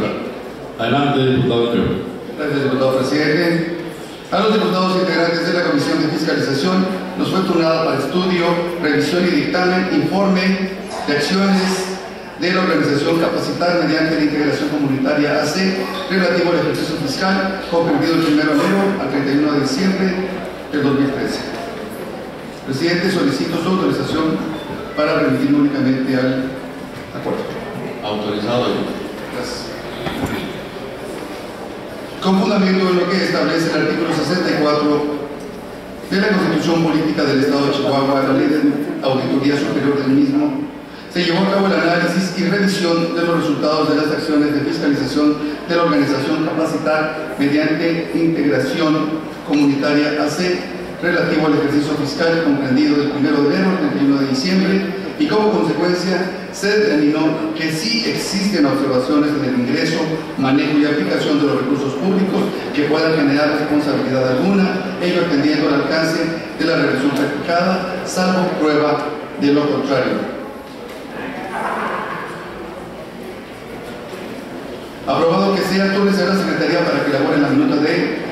Adelante, diputado Andreu. Gracias, diputado presidente. A los diputados integrantes de la Comisión de Fiscalización nos fue turnada para estudio, revisión y dictamen, informe de acciones de la organización Capacitar mediante la integración comunitaria AC relativo al ejercicio fiscal comprendido el 1 de enero al 31 de diciembre del 2013. Presidente, solicito su autorización para remitirme únicamente al acuerdo. Autorizado. Gracias. Con fundamento en lo que establece el artículo 64 de la Constitución Política del Estado de Chihuahua, la Ley de Auditoría Superior del mismo, se llevó a cabo el análisis y revisión de los resultados de las acciones de fiscalización de la organización Capacitar mediante integración comunitaria AC relativo al ejercicio fiscal comprendido del 1 de enero al 31 de diciembre, y como consecuencia se determinó que sí existen observaciones en el ingreso, manejo y aplicación de los recursos públicos que puedan generar responsabilidad alguna, ello atendiendo al alcance de la revisión practicada, salvo prueba de lo contrario. Aprobado que sea turno a la Secretaría para que elabore la minuta de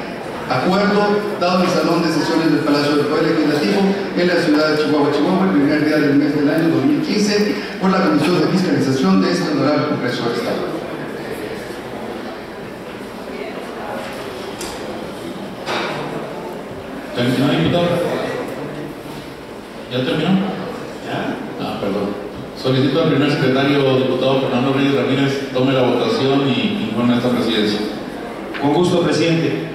acuerdo dado en el Salón de Sesiones del Palacio del Poder Legislativo en la ciudad de Chihuahua, Chihuahua, el primer día del mes del año 2015, por la Comisión de Fiscalización de este honorable Congreso del Estado. ¿Terminó, diputado? ¿Ya terminó? ¿Ya? Ah, perdón. Solicito al primer secretario, diputado Fernando Reyes Ramírez, tome la votación y informe a esta presidencia. Con gusto, presidente.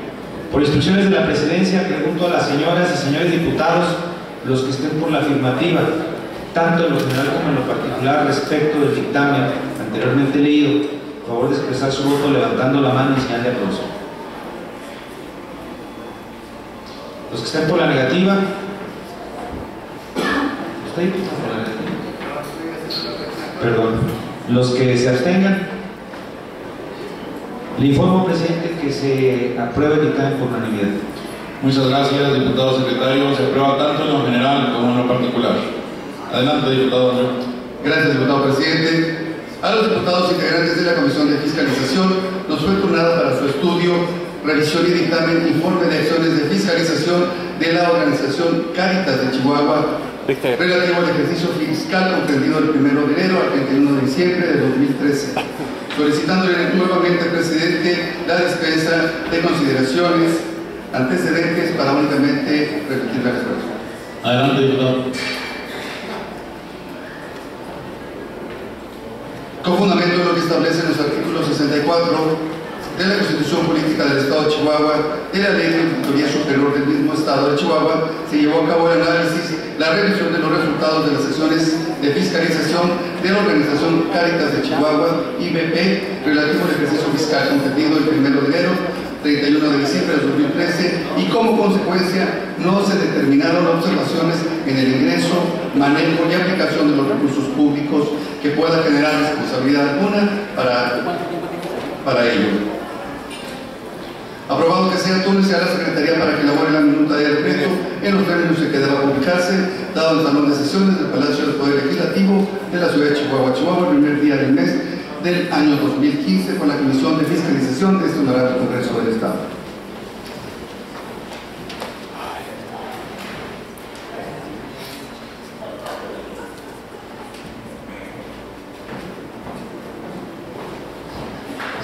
Por instrucciones de la presidencia, pregunto a las señoras y señores diputados, los que estén por la afirmativa, tanto en lo general como en lo particular respecto del dictamen anteriormente leído, a favor de expresar su voto levantando la mano en señal de aplauso. Los que estén por la negativa, ¿usted? Por la negativa. Perdón. Los que se abstengan. Le informo, presidente, que se aprueba el dictamen por unanimidad. Muchas gracias, diputado secretario. Se aprueba tanto en lo general como en lo particular. Adelante, diputado Andreu. Gracias, diputado presidente. A los diputados integrantes de la Comisión de Fiscalización nos fue turnada para su estudio, revisión y dictamen, informe de acciones de fiscalización de la organización Cáritas de Chihuahua relativo al ejercicio fiscal comprendido del 1 de enero al 31 de diciembre de 2013. Solicitándole nuevamente al presidente la dispensa de consideraciones antecedentes para únicamente repetir la respuesta. Adelante, diputado. Con fundamento en lo que establecen los artículos 64 de la Constitución Política del Estado de Chihuahua, de la Ley de Auditoría Superior del mismo Estado de Chihuahua, se llevó a cabo el análisis, la revisión de los resultados de las sesiones de fiscalización de la organización Cáritas de Chihuahua, IBP, relativo al ejercicio fiscal comprendido el 1 de enero, 31 de diciembre de 2013, y como consecuencia no se determinaron observaciones en el ingreso, manejo y aplicación de los recursos públicos que pueda generar responsabilidad alguna para ello. Aprobado que sea turno a la Secretaría para que elabore la minuta de decreto en los términos que deba publicarse, dado en el Salón de Sesiones del Palacio del Poder Legislativo de la ciudad de Chihuahua, Chihuahua, el primer día del mes del año 2015, con la Comisión de Fiscalización de este honorable Congreso del Estado.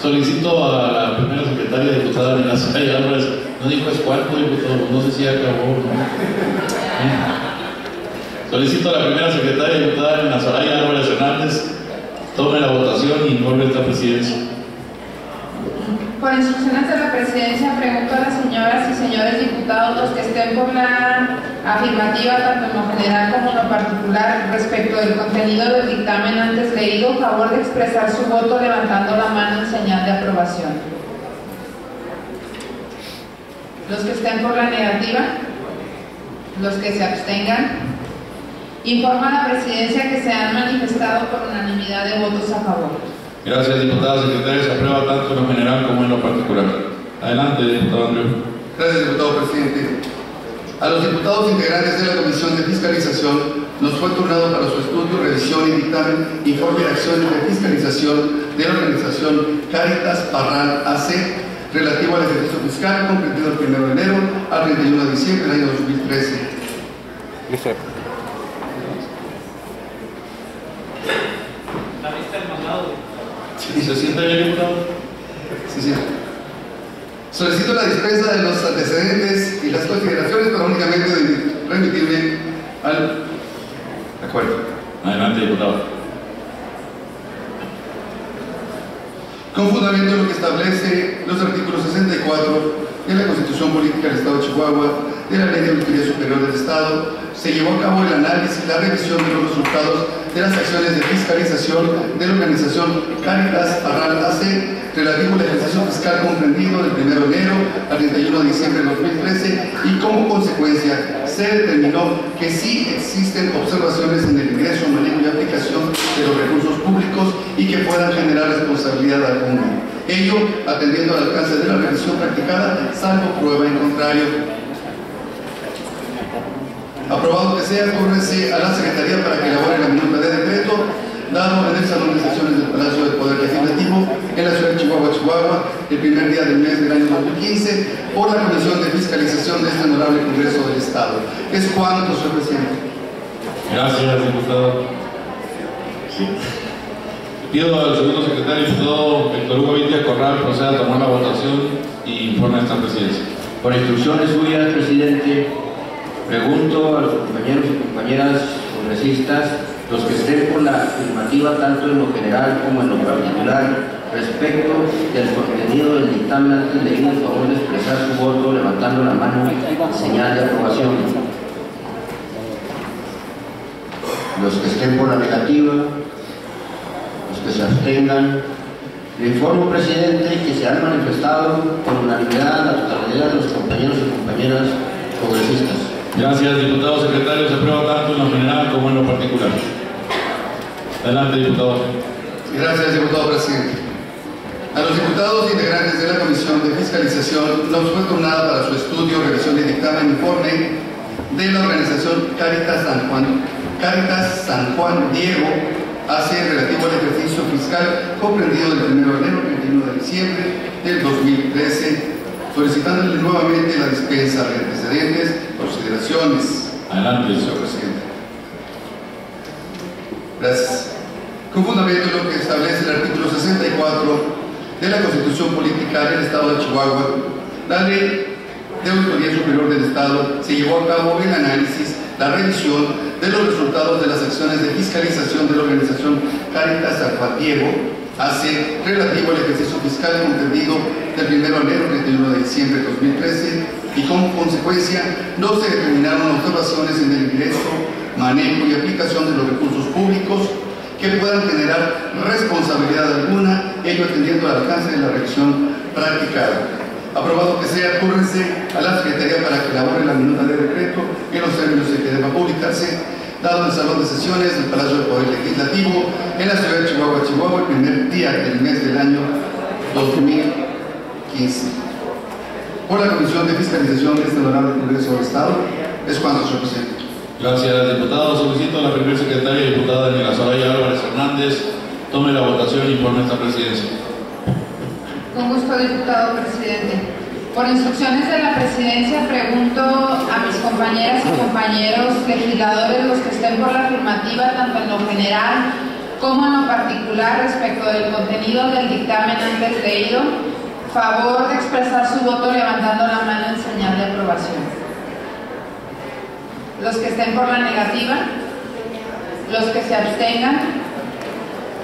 Solicito a la primera secretaria diputada Nina Soraya Álvarez, no dijo es cuarto diputado, no sé si ya acabó, ¿no? Solicito a la primera secretaria diputada Nina Soraya Álvarez Hernández, tome la votación y informe a esta presidencia. Por instrucciones de la presidencia, pregunto a las señoras y señores diputados, los que estén por la afirmativa tanto en lo general como en lo particular respecto del contenido del dictamen antes leído, favor de expresar su voto levantando la mano en señal de aprobación. Los que estén por la negativa, los que se abstengan. Informa a la Presidencia que se han manifestado por unanimidad de votos a favor. Gracias, diputada secretaria. Se aprueba tanto en lo general como en lo particular. Adelante, diputado Andreu. Gracias, diputado presidente. A los diputados integrantes de la Comisión de Fiscalización nos fue turnado para su estudio, revisión y dictamen informe de acciones de fiscalización de la organización Cáritas Parral AC relativo al ejercicio fiscal comprendido el 1 de enero al 31 de diciembre del año 2013. ¿Se siente bien, diputado? Sí. Solicito la dispensa de los antecedentes y las consideraciones para únicamente remitirme al acuerdo. Adelante, diputado. Con fundamento en lo que establece los artículos 64 de la Constitución Política del Estado de Chihuahua, de la Ley de Auditoría Superior del Estado, se llevó a cabo el análisis y la revisión de los resultados de las acciones de fiscalización de la organización Cáritas Parral AC relativo al ejercicio fiscal comprendido del 1 de enero al 31 de diciembre de 2013 y como consecuencia se determinó que sí existen observaciones en el ingreso, manejo y aplicación de los recursos públicos y que puedan generar responsabilidad alguna. Ello atendiendo al alcance de la revisión practicada, salvo prueba en contrario. Aprobado que sea, córrese a la Secretaría para que elabore la minuta de decreto, dado en el Salón de Sesiones del Palacio del Poder Legislativo, en la ciudad de Chihuahua, el primer día del mes del año 2015, por la Comisión de Fiscalización de este honorable Congreso del Estado. Es cuanto, señor presidente. Gracias, diputado. Sí. Pido al segundo secretario, diputado Víctor Hugo Vitia Corral, proceda a tomar la votación y informe a esta presidencia. Por instrucciones suyas, presidente, pregunto a los compañeros y compañeras congresistas, los que estén por la afirmativa tanto en lo general como en lo particular respecto del contenido del dictamen antes leído, en favor de expresar su voto levantando la mano en señal de aprobación. Los que estén por la negativa, los que se abstengan. Le informo, presidente, que se han manifestado por unanimidad la totalidad de los compañeros y compañeras congresistas. Gracias, diputado secretario. Se aprueba tanto en lo general como en lo particular. Adelante, diputado. Gracias, diputado presidente. A los diputados integrantes de la Comisión de Fiscalización nos fue turnada para su estudio, revisión y dictamen informe de la organización Cáritas San Juan Diego AC relativo al ejercicio fiscal comprendido del 1 de enero al 31 de diciembre del 2013, solicitándole nuevamente la dispensa de antecedentes, consideraciones. Adelante, señor presidente. Gracias. Con fundamento en lo que establece el artículo 64 de la Constitución Política del Estado de Chihuahua, la Ley de Auditoría Superior del Estado, se llevó a cabo el análisis, la revisión de los resultados de las acciones de fiscalización de la organización Cáritas San Juan Diego AC relativo al ejercicio fiscal comprendido del 1 de enero al 31 de diciembre de 2013 y como consecuencia no se determinaron observaciones en el ingreso, manejo y aplicación de los recursos públicos que puedan generar responsabilidad alguna, ello atendiendo al alcance de la revisión practicada. Aprobado que sea, córrense a la Secretaría para que elabore la minuta de decreto en los términos en que deba publicarse, dado en el Salón de Sesiones del Palacio del Poder Legislativo, en la ciudad de Chihuahua, el primer día del mes del año 2015. Por la Comisión de Fiscalización de este honorable Congreso del Estado, es cuanto, señor presidente. Gracias, diputado. Solicito a la primera secretaria, diputada Daniela Soraya Álvarez Hernández, tome la votación y informe a esta presidencia. Con gusto, diputado presidente. Por instrucciones de la presidencia, pregunto a mis compañeras y compañeros legisladores, los que estén por la afirmativa, tanto en lo general como en lo particular respecto del contenido del dictamen antes leído, favor de expresar su voto levantando la mano en señal de aprobación. Los que estén por la negativa, los que se abstengan.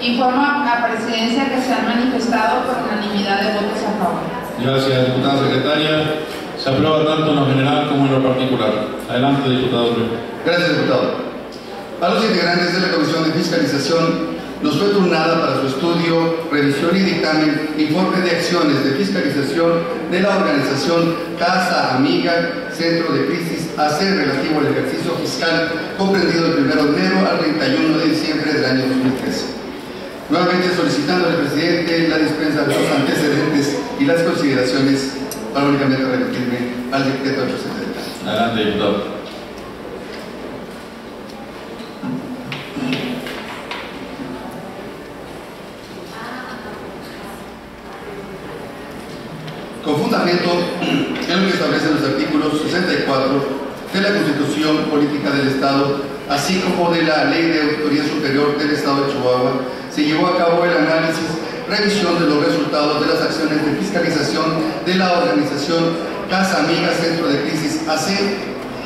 Informo a la presidencia que se han manifestado por unanimidad de votos a favor. Gracias, diputada secretaria. Se Se aprueba tanto en lo general como en lo particular. Adelante, diputado Luis. Gracias, diputado. A los integrantes de la Comisión de Fiscalización nos fue turnada para su estudio, revisión y dictamen informe de acciones de fiscalización de la organización Casa Amiga Centro de Crisis AC relativo al ejercicio fiscal comprendido del 1 de enero al 31 de diciembre del año 2013. Nuevamente solicitando al presidente la dispensa de los antecedentes y las consideraciones para únicamente remitirme al decreto del presidente. Adelante, diputado. Con fundamento en lo que establecen los artículos 64 de la Constitución Política del Estado, así como de la Ley de Auditoría Superior del Estado de Chihuahua, se llevó a cabo el análisis, revisión de los resultados de las acciones de fiscalización de la organización Casa Amiga Centro de Crisis AC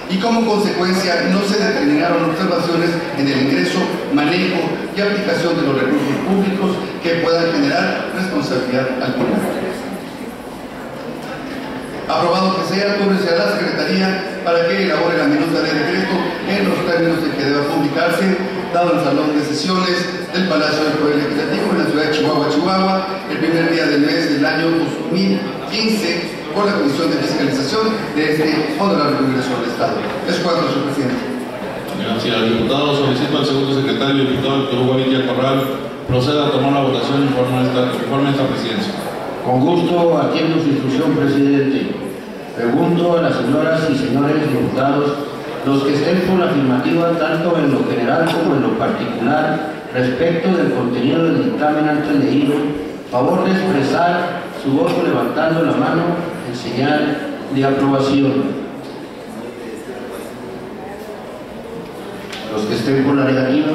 y como consecuencia no se determinaron observaciones en el ingreso, manejo y aplicación de los recursos públicos que puedan generar responsabilidad alguna. Aprobado que sea, túrese a la Secretaría para que elabore la minuta de decreto en los términos en que deba publicarse, dado el salón de sesiones del Palacio del Poder Legislativo en la ciudad de Chihuahua, Chihuahua, el primer día del mes del año 2015, por la Comisión de Fiscalización de este Honorable Congreso del Estado. Es cuanto, señor presidente. Gracias, diputado. Solicito al segundo secretario, diputado Héctor Hugo Avitia Corral, proceda a tomar la votación conforme a esta presidencia. Con gusto atiendo su instrucción, presidente. Pregunto a las señoras y señores diputados, los que estén por la afirmativa tanto en lo general como en lo particular respecto del contenido del dictamen antes leído, favor de expresar su voto levantando la mano en señal de aprobación. Los que estén por la negativa,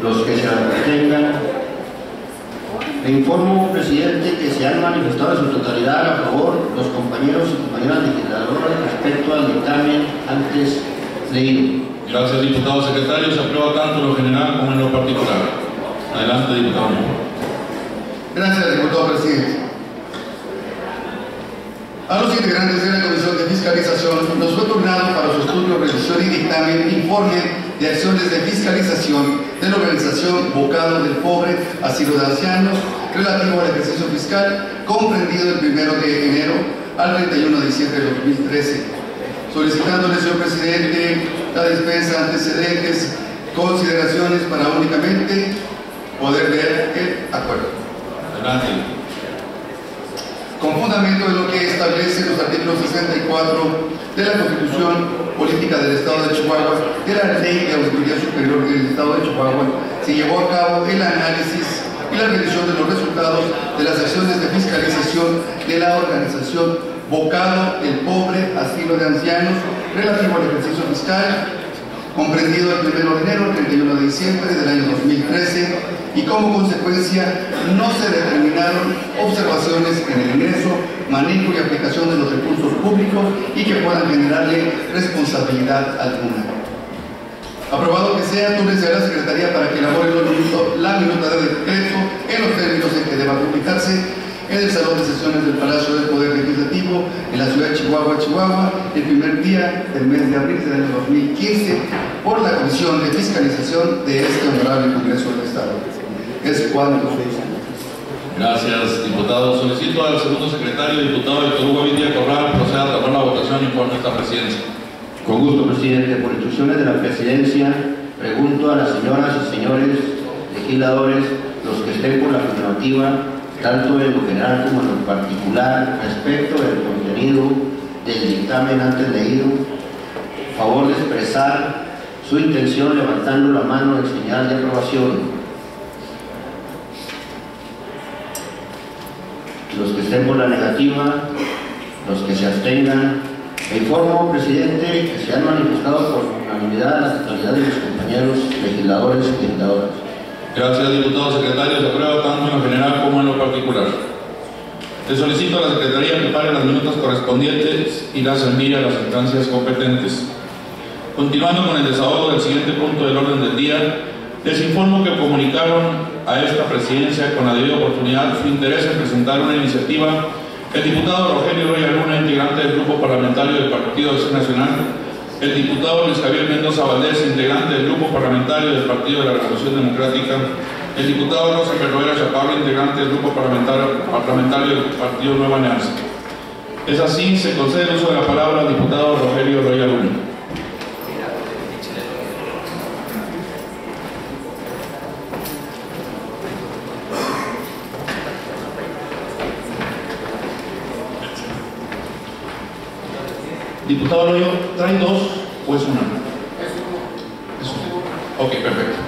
los que se abstengan. Le informo, presidente, que se han manifestado en su totalidad a favor los compañeros y compañeras legisladoras respecto al dictamen antes leído. Gracias, diputado secretario. Se aprueba tanto en lo general como en lo particular. Adelante, diputado. Gracias, diputado presidente. A los integrantes de la Comisión de Fiscalización nos fue turnado para su estudio, revisión y dictamen informe de acciones de fiscalización de la organización Bocado del Pobre Asilo de Ancianos relativo al ejercicio fiscal comprendido del 1 de enero al 31 de diciembre de 2013. Solicitándole, señor presidente, la dispensa, antecedentes, consideraciones para únicamente poder leer el acuerdo. Adelante. Con fundamento en lo que establece los artículos 64 de la Constitución Política del Estado de Chihuahua, de la Ley de Auditoría Superior del Estado de Chihuahua, se llevó a cabo el análisis y la revisión de los resultados de las acciones de fiscalización de la organización Bocado del Pobre Asilo de Ancianos relativo al ejercicio fiscal comprendido el 1 de enero al 31 de diciembre del año 2013 y como consecuencia no se determinaron observaciones en el ingreso, manejo y aplicación de los recursos públicos y que puedan generarle responsabilidad alguna. Aprobado que sea, túrese a la Secretaría para que elabore la minuta de decreto en los términos en que deba publicarse en el Salón de Sesiones del Palacio del Poder Legislativo en la ciudad de Chihuahua, Chihuahua, el primer día del mes de abril del año 2015 por la Comisión de Fiscalización de este Honorable Congreso del Estado. Es cuanto. Gracias, diputado. Solicito al segundo secretario, diputado Héctor Hugo Avitia Corral, proceda a tomar la votación conforme a esta presidencia. Con gusto, presidente. Por instrucciones de la presidencia, pregunto a las señoras y señores legisladores, los que estén por la afirmativa, tanto en lo general como en lo particular, respecto del contenido del dictamen antes leído, favor de expresar su intención levantando la mano en señal de aprobación. Los que estén por la negativa, los que se abstengan. Me informo, presidente, que se han manifestado por unanimidad la totalidad de los compañeros legisladores y legisladoras. Gracias, diputado secretario. Se aprueba tanto en lo general como en lo particular. Le solicito a la Secretaría que prepare las minutas correspondientes y las envíe a las instancias competentes. Continuando con el desahogo del siguiente punto del orden del día, les informo que comunicaron a esta presidencia con la debida oportunidad su interés en presentar una iniciativa el diputado Rogelio Roya Luna, integrante integrante del Grupo Parlamentario del Partido Acción Nacional, el diputado Luis Javier Mendoza Valdés, integrante del Grupo Parlamentario del Partido de la Revolución Democrática, el diputado Rosa Perroera Chaparro, integrante del Grupo Parlamentario del Partido Nueva Alianza. Es así, se concede el uso de la palabra al diputado Rogelio Roya Luna. Diputado Loyo, ¿traen dos o es una? Es una. Ok, perfecto.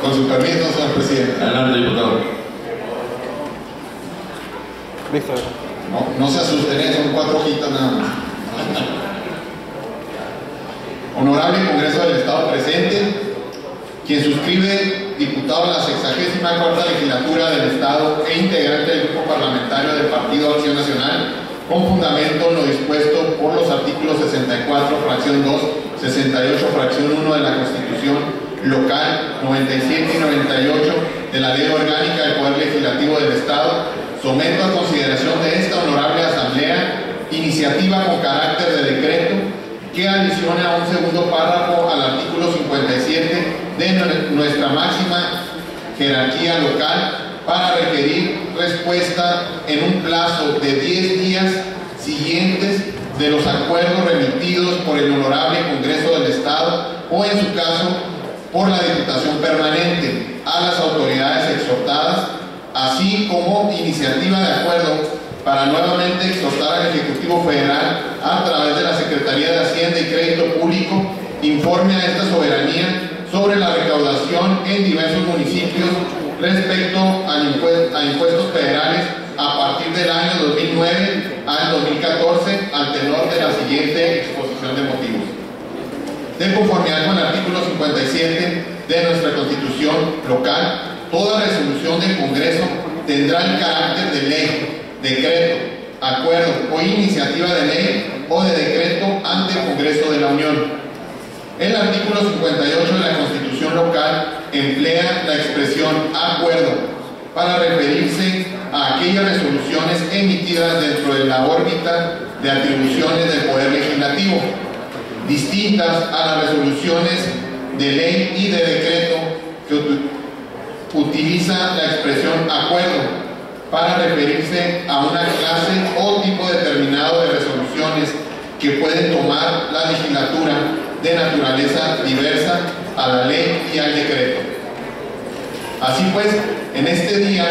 Con su permiso, señor presidente. Adelante, diputado. No se asusten, son 4 hojitas nada más. Honorable Congreso del Estado presente, quien suscribe diputado en la 64ª legislatura del Estado e integrante del Grupo Parlamentario del Partido Acción Nacional, con fundamento en lo dispuesto por los artículos 64, fracción 2, 68, fracción 1 de la Constitución Local, 97 y 98 de la Ley Orgánica del Poder Legislativo del Estado, someto a consideración de esta honorable Asamblea iniciativa con carácter de decreto que adiciona un segundo párrafo al artículo 57 de nuestra máxima jerarquía local para requerir respuesta en un plazo de 10 días siguientes de los acuerdos remitidos por el Honorable Congreso del Estado o, en su caso, por la Diputación Permanente a las autoridades exhortadas, así como iniciativa de acuerdo para nuevamente exhortar al Ejecutivo Federal a través de la Secretaría de Hacienda y Crédito Público informe a esta soberanía sobre la recaudación en diversos municipios respecto a impuestos federales a partir del año 2009 al 2014 al tenor de la siguiente exposición de motivos. De conformidad con el artículo 57 de nuestra Constitución local, toda resolución del Congreso tendrá el carácter de ley, decreto, acuerdo o iniciativa de ley o de decreto ante el Congreso de la Unión. El artículo 58 de la Constitución local emplea la expresión acuerdo para referirse a aquellas resoluciones emitidas dentro de la órbita de atribuciones del Poder Legislativo, distintas a las resoluciones de ley y de decreto que utiliza la expresión acuerdo para referirse a una clase o tipo determinado de resoluciones que pueden tomar la legislatura de naturaleza diversa a la ley y al decreto. Así pues, en este día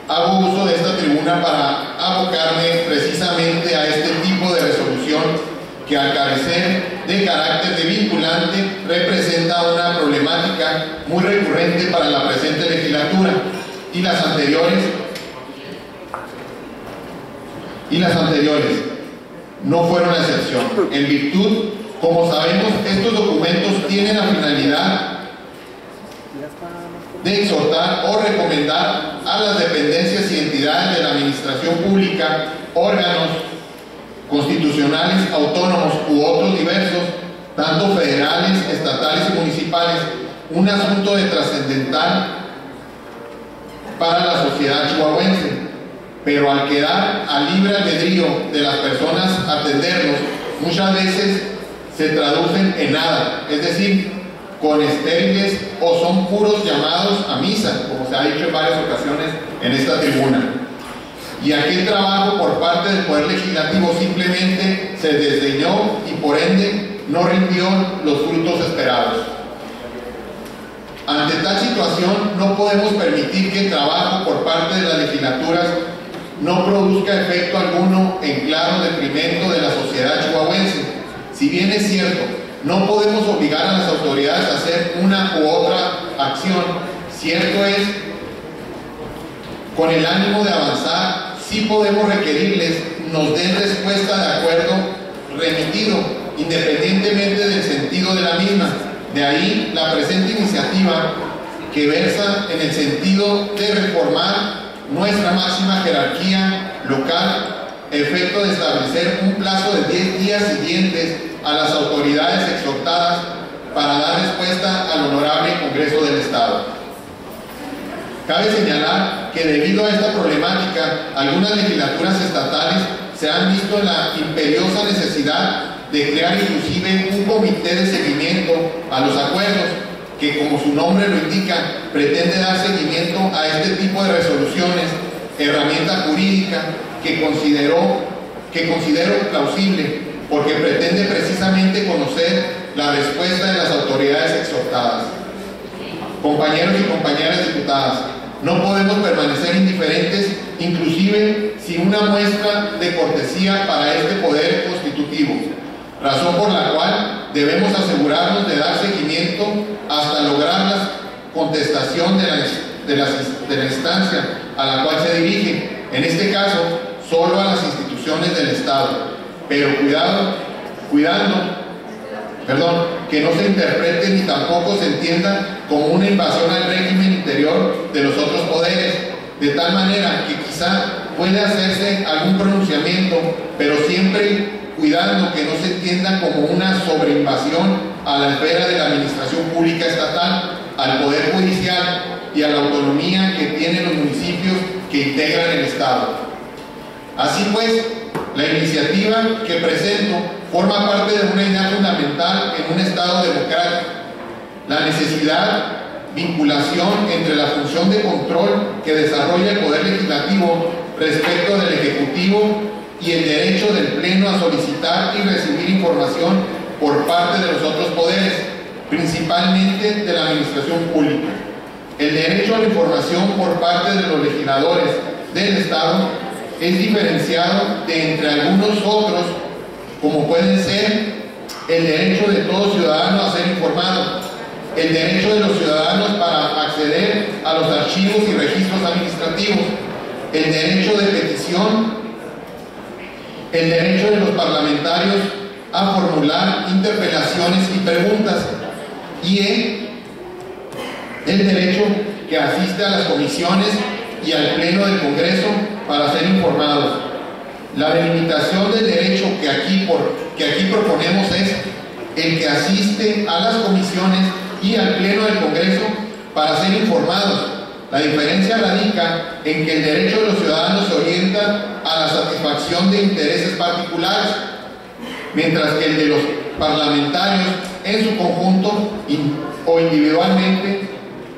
hago uso de esta tribuna para abocarme precisamente a este tipo de resolución que, al carecer de carácter de vinculante, representa una problemática muy recurrente para la presente legislatura y las anteriores no fueron la excepción. En virtud, como sabemos, estos documentos tienen la finalidad de exhortar o recomendar a las dependencias y entidades de la administración pública, órganos constitucionales, autónomos u otros diversos, tanto federales, estatales y municipales, un asunto de trascendental para la sociedad chihuahuense, pero al quedar a libre albedrío de las personas atenderlos, muchas veces se traducen en nada, es decir, con estériles o son puros llamados a misa, como se ha dicho en varias ocasiones en esta tribuna. Y aquel trabajo por parte del Poder Legislativo simplemente se desdeñó y por ende no rindió los frutos esperados. Ante tal situación no podemos permitir que el trabajo por parte de las legislaturas no produzca efecto alguno en claro detrimento de la sociedad chihuahuense. Si bien es cierto, no podemos obligar a las autoridades a hacer una u otra acción, cierto es, con el ánimo de avanzar, sí podemos requerirles nos den respuesta de acuerdo remitido, independientemente del sentido de la misma. De ahí la presente iniciativa que versa en el sentido de reformar nuestra máxima jerarquía local, efecto de establecer un plazo de 10 días siguientes a las autoridades exhortadas para dar respuesta al Honorable Congreso del Estado. Cabe señalar que debido a esta problemática, algunas legislaturas estatales se han visto en la imperiosa necesidad de crear inclusive un comité de seguimiento a los acuerdos, que como su nombre lo indica, pretende dar seguimiento a este tipo de resoluciones, herramienta jurídica que considero plausible, porque pretende precisamente conocer la respuesta de las autoridades exhortadas. Compañeros y compañeras diputadas, no podemos permanecer indiferentes, inclusive sin una muestra de cortesía para este poder constitutivo, razón por la cual debemos asegurarnos de dar seguimiento hasta lograr la contestación de la instancia a la cual se dirige, en este caso, solo a las instituciones del Estado, pero que no se interprete ni tampoco se entienda como una invasión al régimen interior de los otros poderes, de tal manera que quizá puede hacerse algún pronunciamiento, pero siempre cuidando que no se entienda como una sobreinvasión a la esfera de la administración pública estatal, al Poder Judicial y a la autonomía que tienen los municipios que integran el Estado. Así pues, la iniciativa que presento forma parte de una idea fundamental en un Estado democrático: la necesidad, vinculación entre la función de control que desarrolla el Poder Legislativo respecto del Ejecutivo y el derecho del Pleno a solicitar y recibir información por parte de los otros poderes, principalmente de la administración pública. El derecho a la información por parte de los legisladores del Estado es diferenciado de entre algunos otros, como pueden ser el derecho de todo ciudadano a ser informado, el derecho de los ciudadanos para acceder a los archivos y registros administrativos, el derecho de petición, el derecho de los parlamentarios a formular interpelaciones y preguntas, y el derecho que asiste a las comisiones y al Pleno del Congreso para ser informados. La delimitación del derecho que aquí proponemos es el que asiste a las comisiones y al Pleno del Congreso para ser informados. La diferencia radica en que el derecho de los ciudadanos se orienta a la satisfacción de intereses particulares, mientras que el de los parlamentarios en su conjunto o individualmente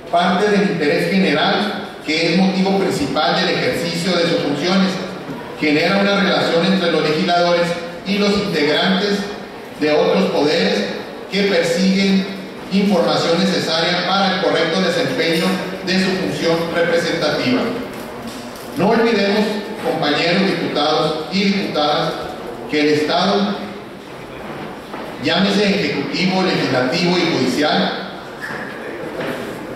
parte del interés general, que es motivo principal del ejercicio de sus funciones. Genera una relación entre los legisladores y los integrantes de otros poderes que persiguen información necesaria para el correcto desempeño de su función representativa. No olvidemos, compañeros diputados y diputadas, que el Estado, llámese ejecutivo, legislativo y judicial,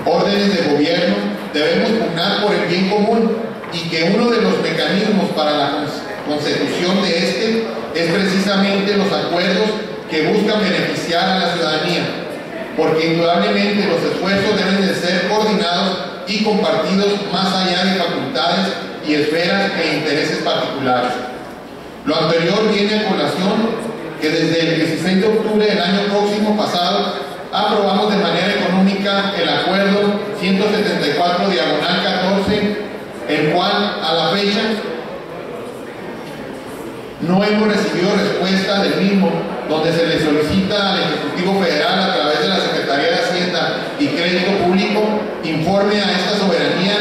órdenes de gobierno, debemos pugnar por el bien común, y que uno de los mecanismos para la consecución de este es precisamente los acuerdos que buscan beneficiar a la ciudadanía, porque indudablemente los esfuerzos deben de ser coordinados y compartidos más allá de facultades y esferas e intereses particulares. Lo anterior viene a colación que desde el 16 de octubre del año próximo pasado aprobamos de manera económica el acuerdo 174/14, el cual a la fecha no hemos recibido respuesta del mismo, donde se le solicita al Ejecutivo Federal, a través de la Secretaría de Hacienda y Crédito Público, informe a esta soberanía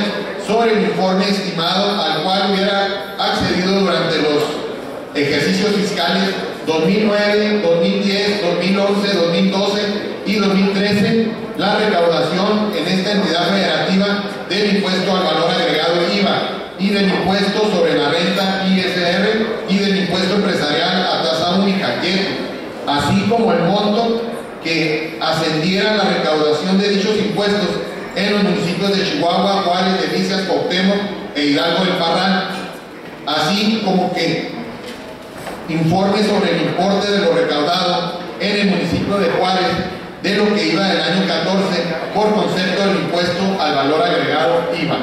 sobre el informe estimado al cual hubiera accedido durante los ejercicios fiscales 2009, 2010, 2011, 2012 y 2013, la recaudación en esta entidad federativa del impuesto al valor agregado IVA y del impuesto sobre la renta ISR y del impuesto empresarial a tasa única, así como el monto que ascendiera la recaudación de dichos impuestos en los municipios de Chihuahua, Juárez, Delicias, Cuauhtémoc e Hidalgo del Parral, así como que informe sobre el importe de lo recaudado en el municipio de Juárez de lo que iba del año 14 por concepto del impuesto al valor agregado IVA.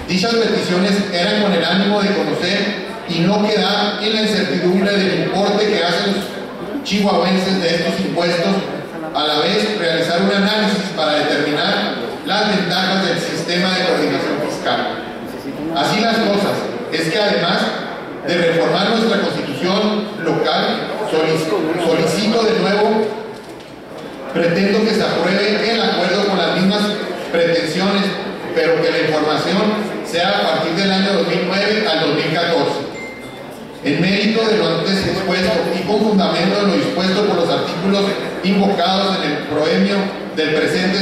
Dichas peticiones eran con el ánimo de conocer y no quedar en la incertidumbre del importe que hacen los chihuahuenses de estos impuestos, a la vez realizar un análisis para determinar las ventajas del sistema de coordinación fiscal. Así las cosas, es que además de reformar nuestra constitución local, solicito de nuevo, pretendo que se apruebe el acuerdo con las mismas pretensiones, pero que la información sea a partir del año 2009 al 2014. En mérito de lo antes expuesto y con fundamento en lo dispuesto por los artículos invocados en el proemio del presente,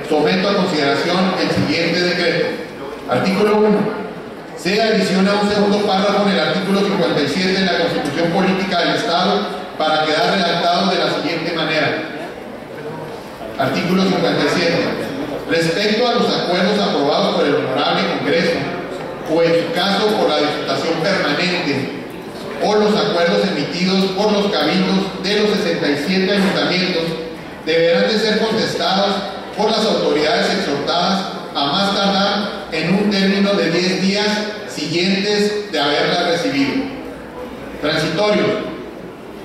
someto a consideración el siguiente decreto. Artículo 1. Se adiciona un segundo párrafo en el artículo 57 de la Constitución Política del Estado para quedar redactado de la siguiente manera. Artículo 57. Respecto a los acuerdos aprobados por el Honorable Congreso, o en su caso por la Diputación Permanente, o los acuerdos emitidos por los cabildos de los 67 ayuntamientos, deberán de ser contestados por las autoridades exhortadas a más tardar en un término de 10 días siguientes de haberlas recibido. Transitorios.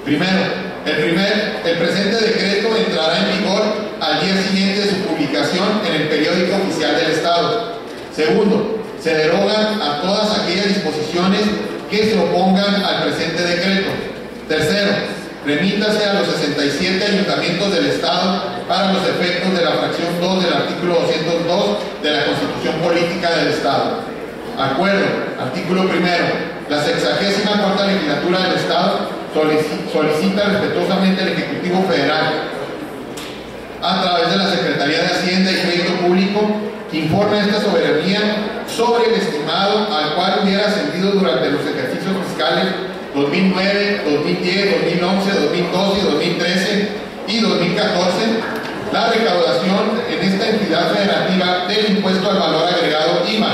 Primero, el presente decreto entrará en vigor al día siguiente de su publicación en el periódico oficial del Estado. Segundo, se derogan a todas aquellas disposiciones que se opongan al presente decreto. Tercero, remítase a los 67 ayuntamientos del Estado para los efectos de la fracción 2 del artículo 202 de la Constitución Política del Estado. Acuerdo. Artículo primero. La 64ª Legislatura del Estado solicita respetuosamente al Ejecutivo Federal, a través de la Secretaría de Hacienda y Crédito Público, que informe a esta soberanía sobre el estimado al cual hubiera ascendido durante los ejercicios fiscales 2009, 2010, 2011, 2012, 2013 y 2014, la recaudación en esta entidad federativa del impuesto al valor agregado IVA,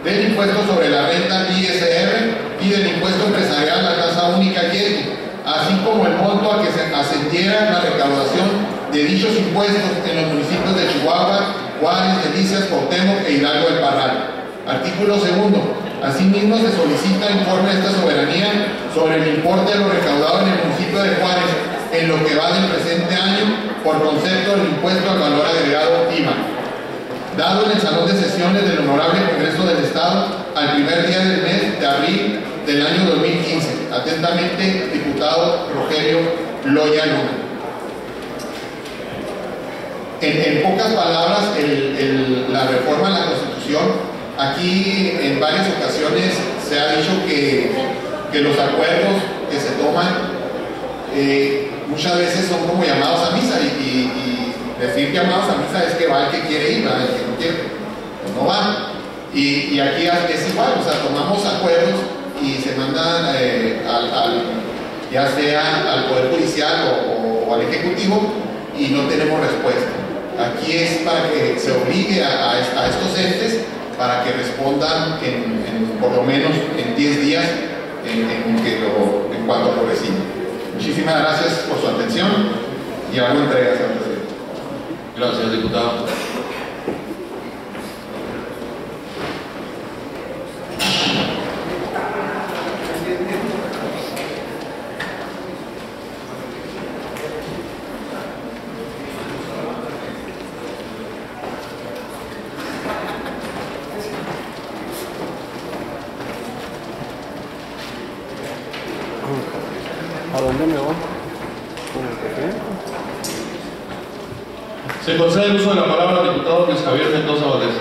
del impuesto sobre la renta ISR y del impuesto empresarial a tasa única IETI, así como el monto a que se ascendiera la recaudación de dichos impuestos en los municipios de Chihuahua, Juárez, Delicias, Cuauhtémoc e Hidalgo del Parral. Artículo segundo. Asimismo, se solicita informe de esta soberanía sobre el importe de lo recaudado en el municipio de Juárez en lo que va del presente año por concepto del impuesto al valor agregado IVA, dado en el Salón de Sesiones del Honorable Congreso del Estado al primer día del mes de abril del año 2015. Atentamente, diputado Rogelio Loya Luna. En pocas palabras, la reforma a la Constitución, aquí en varias ocasiones se ha dicho que los acuerdos que se toman muchas veces son como llamados a misa, y decir llamados a misa es que va el que quiere ir, ¿verdad? El que no quiere, pues no va. Y aquí es igual, o sea, tomamos acuerdos y se mandan ya sea al Poder Judicial o al Ejecutivo, y no tenemos respuesta. Aquí es para que se obligue a estos entes para que respondan por lo menos en 10 días en cuanto lo reciban. Muchísimas gracias por su atención y hago entrega, señor presidente. Gracias, diputado. ¿A dónde me voy? Se concede el uso de la palabra al diputado Luis Javier Mendoza Valdés.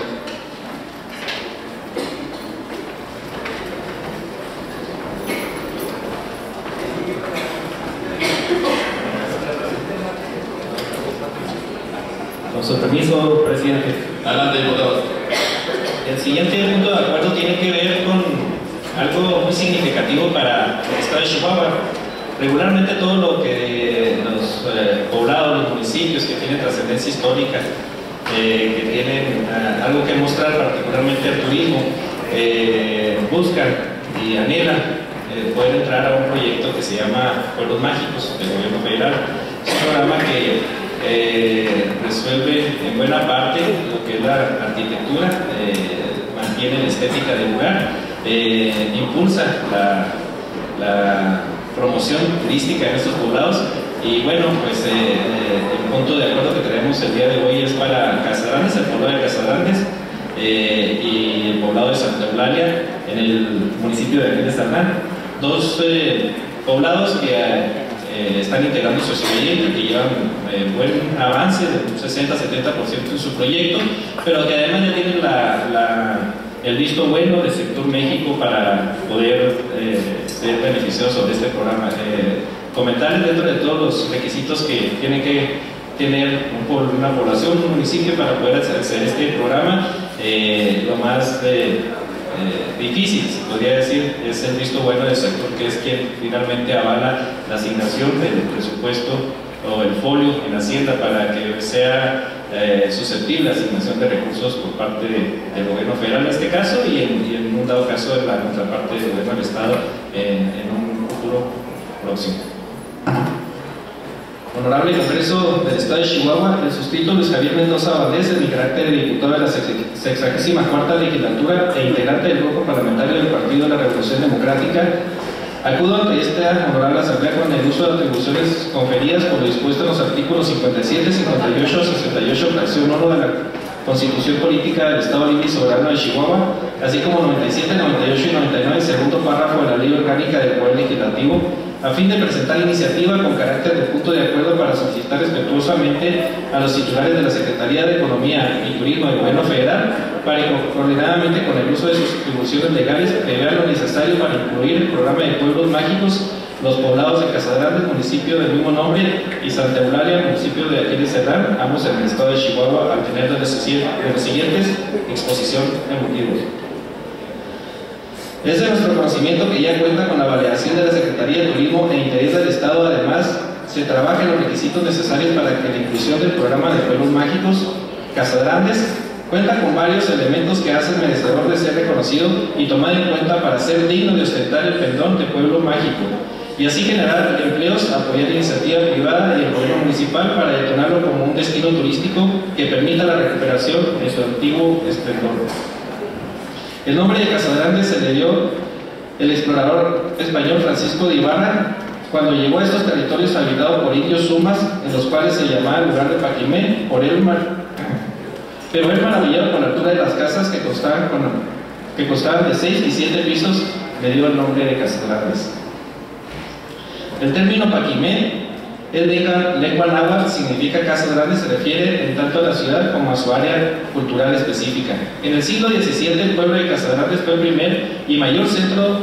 Con su permiso, presidente. Adelante, diputado. El siguiente punto de acuerdo tiene que ver con algo muy significativo para el estado de Chihuahua. Regularmente todo lo que los poblados, los municipios que tienen trascendencia histórica, que tienen algo que mostrar, particularmente el turismo, buscan y anhelan poder entrar a un proyecto que se llama Pueblos Mágicos del Gobierno Federal. Es un programa que resuelve en buena parte lo que es la arquitectura, mantiene la estética del lugar, impulsa la promoción turística en estos poblados Y bueno, pues el punto de acuerdo que tenemos el día de hoy es para Casagrandes, el poblado de Casagrandes y el poblado de Santa Eulalia en el municipio de Aquiles Cerdán. Dos poblados que están integrando su proyecto, que llevan buen avance de un 60-70% en su proyecto, pero que además ya tienen el visto bueno del sector México para poder ser beneficiosos sobre este programa. Comentarles dentro de todos los requisitos que tiene que tener una población, un municipio para poder hacer este programa. Lo más difícil, se podría decir, es el visto bueno del sector, que es quien finalmente avala la asignación del presupuesto o el folio en Hacienda para que sea susceptible la asignación de recursos por parte del gobierno federal en este caso y en un dado caso de la contraparte del gobierno del Estado en un futuro próximo. Honorable Congreso del Estado de Chihuahua, el suscrito Luis Javier Mendoza Valdés, en mi carácter de diputado de la 64ª legislatura e integrante del grupo parlamentario del Partido de la Revolución Democrática, acudo ante esta honorable asamblea con el uso de atribuciones conferidas por lo dispuesto en los artículos 57, 58, 68, fracción 1 de la Constitución Política del Estado Libre y Soberano de Chihuahua, así como 97, 98 y 99, segundo párrafo de la Ley Orgánica del Poder Legislativo, a fin de presentar iniciativa con carácter de punto de acuerdo para solicitar respetuosamente a los titulares de la Secretaría de Economía y Turismo del Gobierno Federal para que coordinadamente con el uso de sus atribuciones legales prevean lo necesario para incluir el programa de pueblos mágicos los poblados de Casagrandes, municipio del mismo nombre, y Santa Eulalia, municipio de Aquiles Cerdán, ambos en el estado de Chihuahua, al tener de los siguientes exposición de motivos. Es de nuestro conocimiento que ya cuenta con la validación de la Secretaría de Turismo e Interés del Estado. Además, se trabaja en los requisitos necesarios para que la inclusión del programa de pueblos mágicos Casagrandes cuenta con varios elementos que hacen merecedor de ser reconocido y tomado en cuenta para ser digno de ostentar el pendón de pueblo mágico y así generar empleos, apoyar la iniciativa privada y el gobierno municipal para detonarlo como un destino turístico que permita la recuperación de su antiguo esplendor. El nombre de Casagrandes se le dio el explorador español Francisco de Ibarra cuando llegó a estos territorios habitados por indios sumas, en los cuales se llamaba el lugar de Paquimé, por el mar. Pero él, maravillado con la altura de las casas que costaban de 6 y 7 pisos, le dio el nombre de Casagrandes. El término Paquimé es de lengua náhuatl, significa Casa Grande, se refiere en tanto a la ciudad como a su área cultural específica. En el siglo XVII el pueblo de Casagrandes fue el primer y mayor centro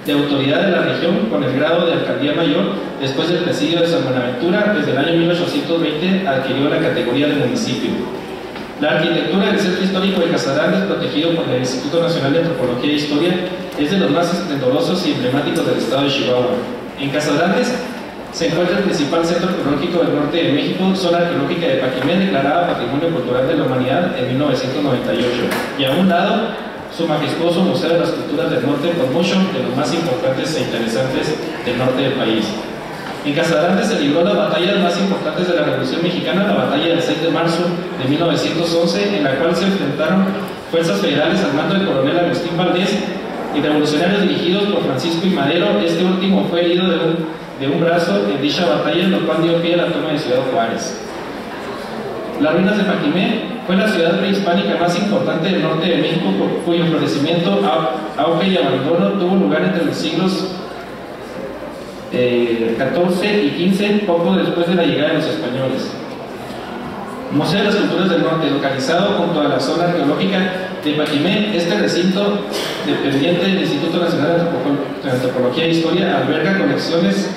de autoridad de la región con el grado de alcaldía mayor. Después del presidio de San Buenaventura, desde el año 1820 adquirió la categoría de municipio. La arquitectura del centro histórico de Casagrandes, protegido por el Instituto Nacional de Antropología e Historia, es de los más esplendorosos y emblemáticos del estado de Chihuahua. En Casagrandes se encuentra el principal centro arqueológico del norte de México, zona arqueológica de Paquimé, declarada Patrimonio Cultural de la Humanidad en 1998. Y a un lado, su majestuoso Museo de las Culturas del Norte, por mucho de los más importantes e interesantes del norte del país. En Casagrandes se libró las batallas más importantes de la Revolución Mexicana, la batalla del 6 de marzo de 1911, en la cual se enfrentaron fuerzas federales al mando del coronel Agustín Valdés y revolucionarios dirigidos por Francisco I. Madero. Este último fue herido de un brazo en dicha batalla, lo cual dio pie a la toma de Ciudad Juárez. Las ruinas de Paquimé fue la ciudad prehispánica más importante del norte de México, cuyo florecimiento, auge y abandono tuvo lugar entre los siglos XIV y XV, poco después de la llegada de los españoles. Museo de las Culturas del Norte, localizado junto a la zona arqueológica de Paquimé, este recinto dependiente del Instituto Nacional de Antropología e Historia alberga colecciones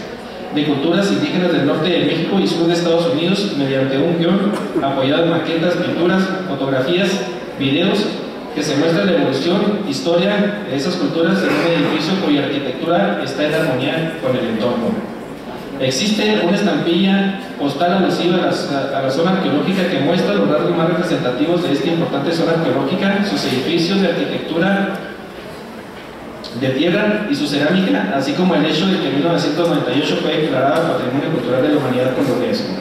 de culturas indígenas del norte de México y sur de Estados Unidos mediante un guión apoyado en maquetas, pinturas, fotografías, videos que se muestran la evolución, historia de esas culturas en un edificio cuya arquitectura está en armonía con el entorno. Existe una estampilla postal alusiva a la zona arqueológica que muestra los rasgos más representativos de esta importante zona arqueológica, sus edificios de arquitectura de tierra y su cerámica, así como el hecho de que en 1998 fue declarada Patrimonio Cultural de la Humanidad por la UNESCO.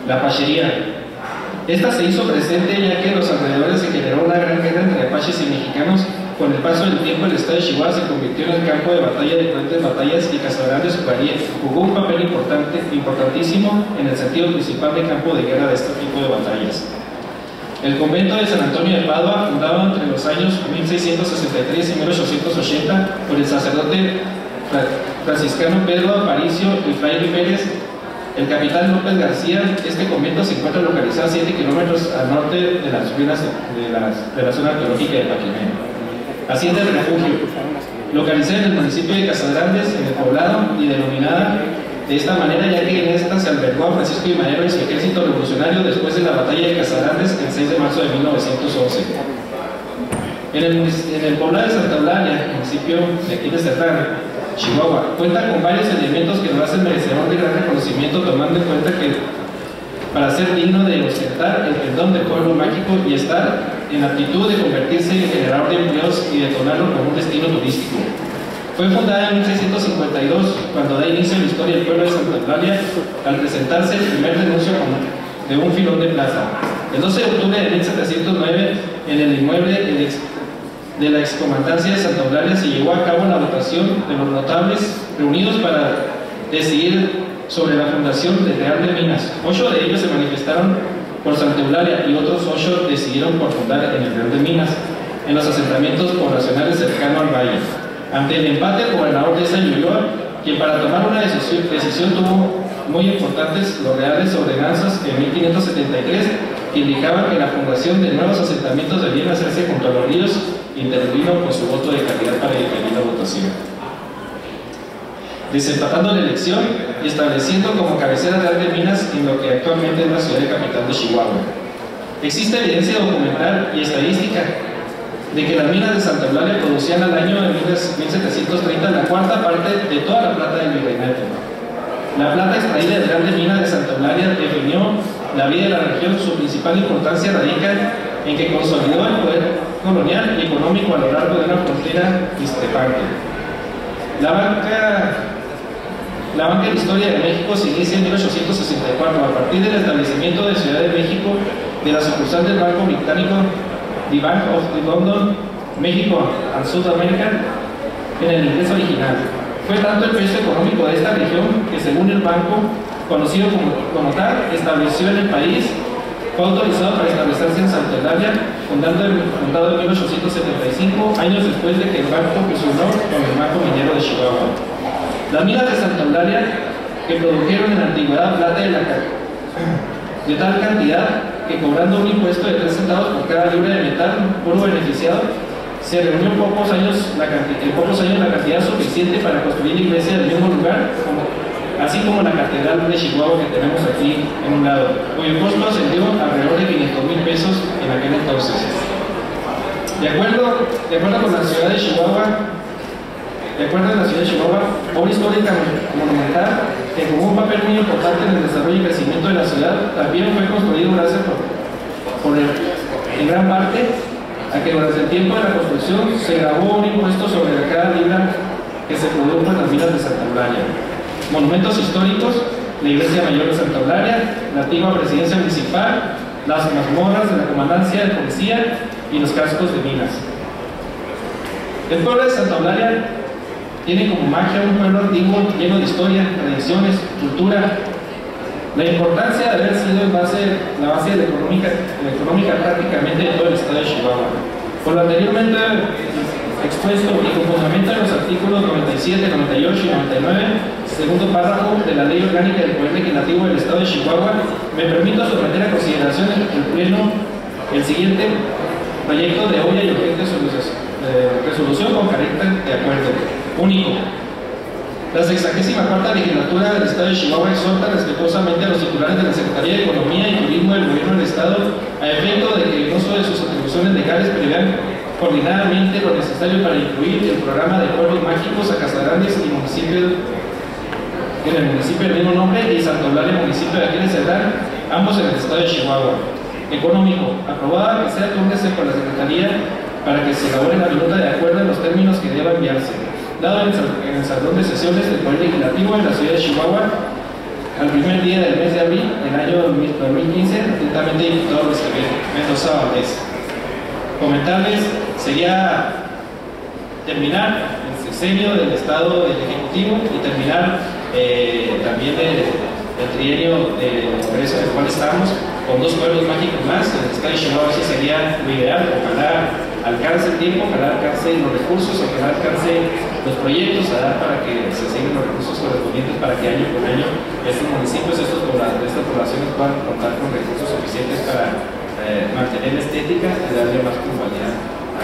La Pachería. Esta se hizo presente ya que en los alrededores se generó una gran guerra entre apaches y mexicanos Con el paso del tiempo, el estado de Chihuahua se convirtió en el campo de batalla de diferentes batallas y Casagrandes jugó un papel importantísimo en el sentido principal de campo de guerra de este tipo de batallas. El convento de San Antonio de Padua, fundado entre los años 1663 y 1880 por el sacerdote franciscano Pedro Aparicio y Fraile Pérez, el capitán López García, este convento se encuentra localizado a 7 kilómetros al norte de las ruinas de la zona arqueológica de Paquimén. Hacienda del Refugio, localizada en el municipio de Casagrandes, en el poblado, y denominada de esta manera ya que en esta se albergó a Francisco I. Madero y su ejército revolucionario después de la batalla de Casagrandes el 6 de marzo de 1911. En el poblado de Santa Eulalia, municipio de aquí de Serrano, Chihuahua, cuenta con varios elementos que lo hacen merecedor de gran reconocimiento, tomando en cuenta que para ser digno de ostentar el pendón del pueblo mágico y estar en aptitud de convertirse en generador de empleos y detonarlo como un destino turístico. Fue fundada en 1652, cuando da inicio a la historia del pueblo de Santa Eulalia, al presentarse el primer denuncio de un filón de plaza. El 12 de octubre de 1709, en el inmueble de la excomandancia de Santa Eulalia, se llevó a cabo la votación de los notables reunidos para decidir sobre la fundación del Real de Minas. 8 de ellos se manifestaron por Santa Eulalia y otros 8 decidieron por fundar en el Real de Minas, en los asentamientos poblacionales cercanos al valle. Ante el empate, el gobernador de San Ulloa, quien para tomar una decisión tuvo muy importantes los reales ordenanzas en 1573 que indicaban que la fundación de nuevos asentamientos debían hacerse junto a los ríos, intervino con su voto de calidad para definir la votación. Desempatando la elección y estableciendo como cabecera real de Minas en lo que actualmente es la ciudad capital de Chihuahua. Existe evidencia documental y estadística de que las minas de Santa Eulalia producían al año de 1730 la cuarta parte de toda la plata del virreinato. La plata extraída del Real de Minas de Santa Eulalia definió la vida de la región. Su principal importancia radica en que consolidó el poder colonial y económico a lo largo de una frontera discrepante. La banca de historia de México se inicia en 1864 a partir del establecimiento de Ciudad de México de la sucursal del Banco Británico The Bank of the London, México and South America, en el inglés original. Fue tanto el peso económico de esta región que, según el banco, conocido como tal, estableció en el país, fue autorizado para establecerse en Santa Eulalia, fundado en 1875, años después de que el banco fusionó con el Banco Minero de Chihuahua. Las minas de Santa Eulalia, que produjeron en la antigüedad plata de tal cantidad que, cobrando un impuesto de 3 centavos por cada libra de metal puro beneficiado, se reunió en pocos años la cantidad suficiente para construir la iglesia del mismo lugar, así como la catedral de Chihuahua que tenemos aquí en un lado, cuyo costo ascendió alrededor de 500,000 pesos en aquel entonces. De acuerdo con la ciudad de Chihuahua, obra histórica monumental que jugó un papel muy importante en el desarrollo y crecimiento de la ciudad, también fue construido gracias en gran parte a que durante el tiempo de la construcción se grabó un impuesto sobre cada libra que se produjo en las minas de Santa Eulalia. Monumentos históricos: la iglesia mayor de Santa Eulalia, la antigua presidencia municipal, las mazmorras de la comandancia de policía y los cascos de minas. El pueblo de Santa Eulalia tiene como magia un pueblo antiguo lleno de historia, tradiciones, cultura. La importancia de haber sido la base de la económica prácticamente de todo el estado de Chihuahua. Por lo anteriormente expuesto y con fundamento en los artículos 97, 98 y 99, segundo párrafo de la Ley Orgánica del Poder Legislativo del Estado de Chihuahua, me permito someter a consideración el Pleno el siguiente proyecto de olla y urgente resolución con carácter de acuerdo único. La 64ª legislatura del Estado de Chihuahua exhorta respetuosamente a los titulares de la Secretaría de Economía y Turismo del Gobierno del Estado a efecto de que el uso de sus atribuciones legales prevean coordinadamente lo necesario para incluir el programa de pueblos mágicos a Casagrandes y en el municipio del mismo nombre, y Santa Eulalia, municipio de aquí de Cerdán, ambos en el estado de Chihuahua. Económico, aprobada que sea túnese por la Secretaría para que se elabore la minuta de acuerdo en los términos que deba enviarse, dado en el salón de sesiones del Poder Legislativo en la ciudad de Chihuahua al primer día del mes de abril del año 2015, atentamente diputado Luis Javier Mendoza Valdés. Comentarles, sería terminar el sexenio del Estado del Ejecutivo y terminar también el trienio del Congreso en el cual estamos, con 2 pueblos mágicos más. En el estado de Chihuahua eso sería lo ideal. Ojalá alcance el tiempo, ojalá alcance los recursos, ojalá alcance los proyectos a dar para que se sigan los recursos correspondientes para que año con año estos municipios, estas poblaciones puedan contar con recursos suficientes para mantener la estética y darle más pluralidad a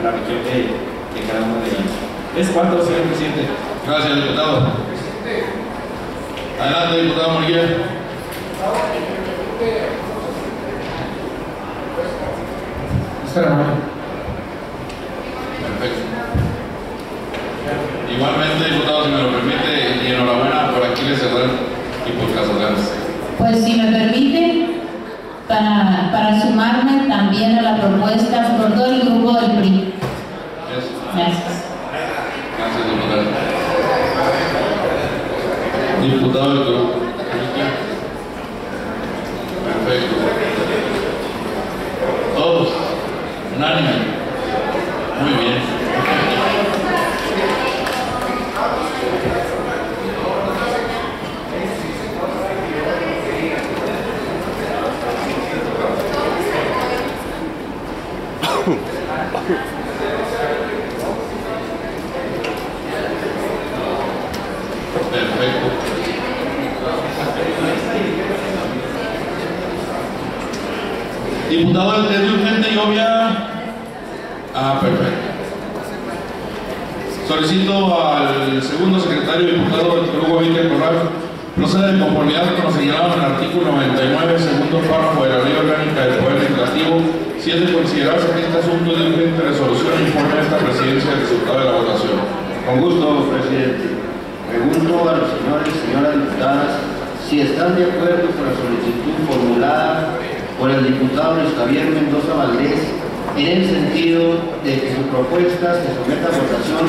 la región de cada uno de ellos. ¿Es cuánto, señor presidente? Gracias, diputado. Adelante, diputado Murguía. Perfecto. Igualmente, diputado, si me lo permite, y enhorabuena por Aquiles Cerdán y por Casagrandes. Pues si me permite, para sumarme también a la propuesta por todo el grupo del PRI. Gracias. Gracias, diputado. Diputado del grupo. Perfecto. Todos. Unánime. Muy bien. Perfecto. Diputado, ¿es de urgente y obvia? Perfecto. Solicito al segundo secretario diputado Hugo Víquez Corral proceda en conformidad con lo señalado en el artículo 99, segundo párrafo de la Ley Orgánica del Poder Legislativo, si es de considerarse que este asunto es de urgente resolución, informe a esta presidencia el resultado de la votación. Con gusto, presidente. Pregunto a los señores y señoras diputadas si están de acuerdo con la solicitud formulada por el diputado Luis Javier Mendoza Valdés en el sentido de que su propuesta se someta a votación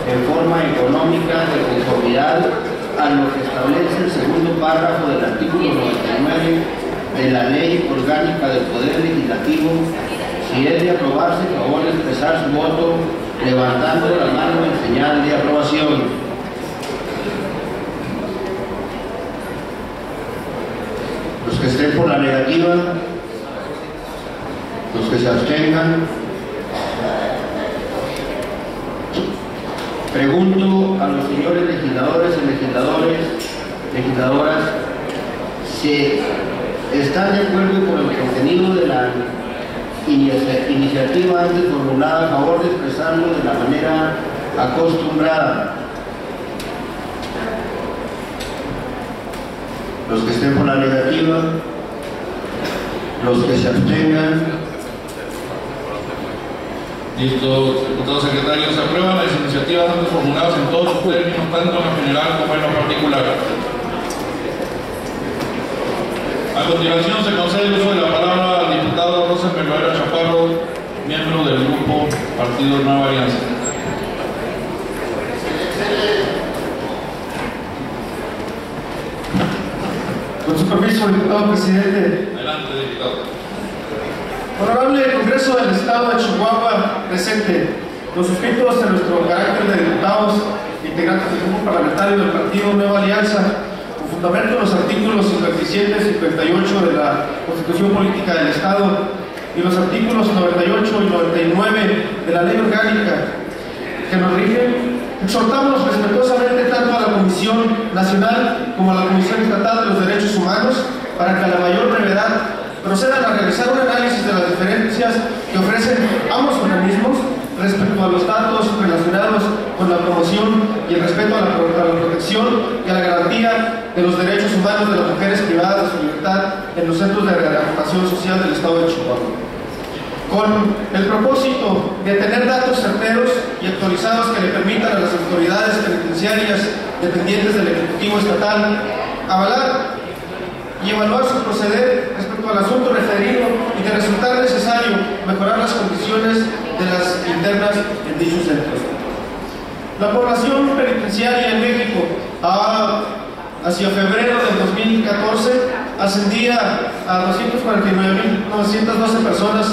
en forma económica de conformidad a lo que establece el segundo párrafo del artículo 99 de la Ley Orgánica del Poder Legislativo. Si es de aprobarse, favor de expresar su voto levantando la mano en señal de aprobación. Los que estén por la negativa, los que se abstengan. Pregunto a los señores legisladores y legisladoras si están de acuerdo con el contenido de la iniciativa antes formulada, a favor de expresarlo de la manera acostumbrada. Los que estén por la negativa, los que se abstengan. Listo, diputado secretario, se aprueban las iniciativas antes formuladas en todos sus términos, tanto en lo general como en lo particular. A continuación se concede el uso de la palabra al diputado Rosenberg Loera Chaparro, miembro del grupo Partido Nueva Alianza. Con su permiso, diputado presidente. Adelante, diputado. Honorable Congreso del Estado de Chihuahua, presente. Los suscritos en nuestro carácter de diputados integrantes del grupo parlamentario del Partido Nueva Alianza, con fundamento en los artículos 57 y 58 de la Constitución Política del Estado y los artículos 98 y 99 de la Ley Orgánica que nos rigen, exhortamos respetuosamente tanto a la Comisión Nacional como a la Comisión Estatal de los Derechos Humanos para que a la mayor brevedad procedan a realizar un análisis de las diferencias que ofrecen ambos organismos respecto a los datos relacionados con la promoción y el respeto a la protección y a la garantía de los derechos humanos de las mujeres privadas de su libertad en los centros de rehabilitación social del Estado de Chihuahua, con el propósito de tener datos certeros y actualizados que le permitan a las autoridades penitenciarias dependientes del Ejecutivo Estatal avalar y evaluar su proceder respecto al asunto referido y de resultar necesario mejorar las condiciones de las internas en dichos centros. La población penitenciaria en México hacia febrero del 2014 ascendía a 249.912 personas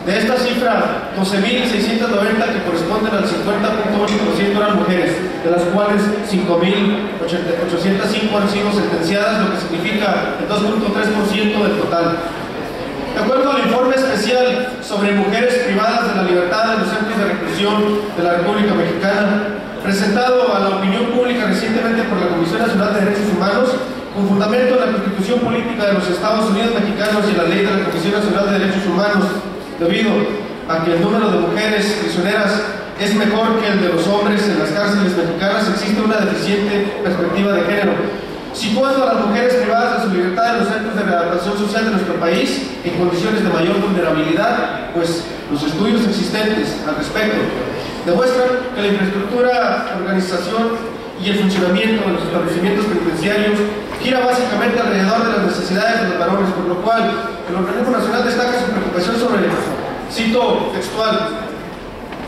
De esta cifra, 12.690 que corresponden al 50.8% eran mujeres, de las cuales 5.805 han sido sentenciadas, lo que significa el 2.3% del total. De acuerdo al informe especial sobre mujeres privadas de la libertad en los centros de reclusión de la República Mexicana, presentado a la opinión pública recientemente por la Comisión Nacional de Derechos Humanos, con fundamento en la Constitución Política de los Estados Unidos Mexicanos y la ley de la Comisión Nacional de Derechos Humanos, debido a que el número de mujeres prisioneras es mejor que el de los hombres en las cárceles mexicanas, existe una deficiente perspectiva de género, situando a las mujeres privadas de su libertad en los centros de readaptación social de nuestro país en condiciones de mayor vulnerabilidad, pues los estudios existentes al respecto demuestran que la infraestructura, organización y el funcionamiento de los establecimientos penitenciarios gira básicamente alrededor de las necesidades de los varones, por lo cual el Organismo Nacional destaca su preocupación sobre, cito textual,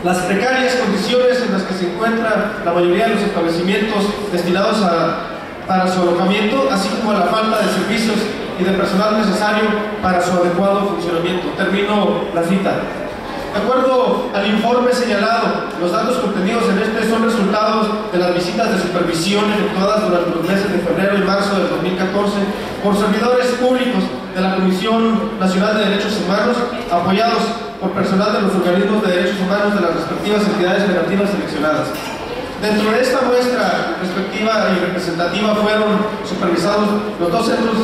las precarias condiciones en las que se encuentra la mayoría de los establecimientos destinados para su alojamiento, así como la falta de servicios y de personal necesario para su adecuado funcionamiento. Termino la cita. De acuerdo al informe señalado, los datos contenidos en este son resultados de las visitas de supervisión efectuadas durante los meses de febrero y marzo del 2014 por servidores públicos de la Comisión Nacional de Derechos Humanos, apoyados por personal de los organismos de derechos humanos de las respectivas entidades federativas seleccionadas. Dentro de esta muestra respectiva y representativa fueron supervisados los dos centros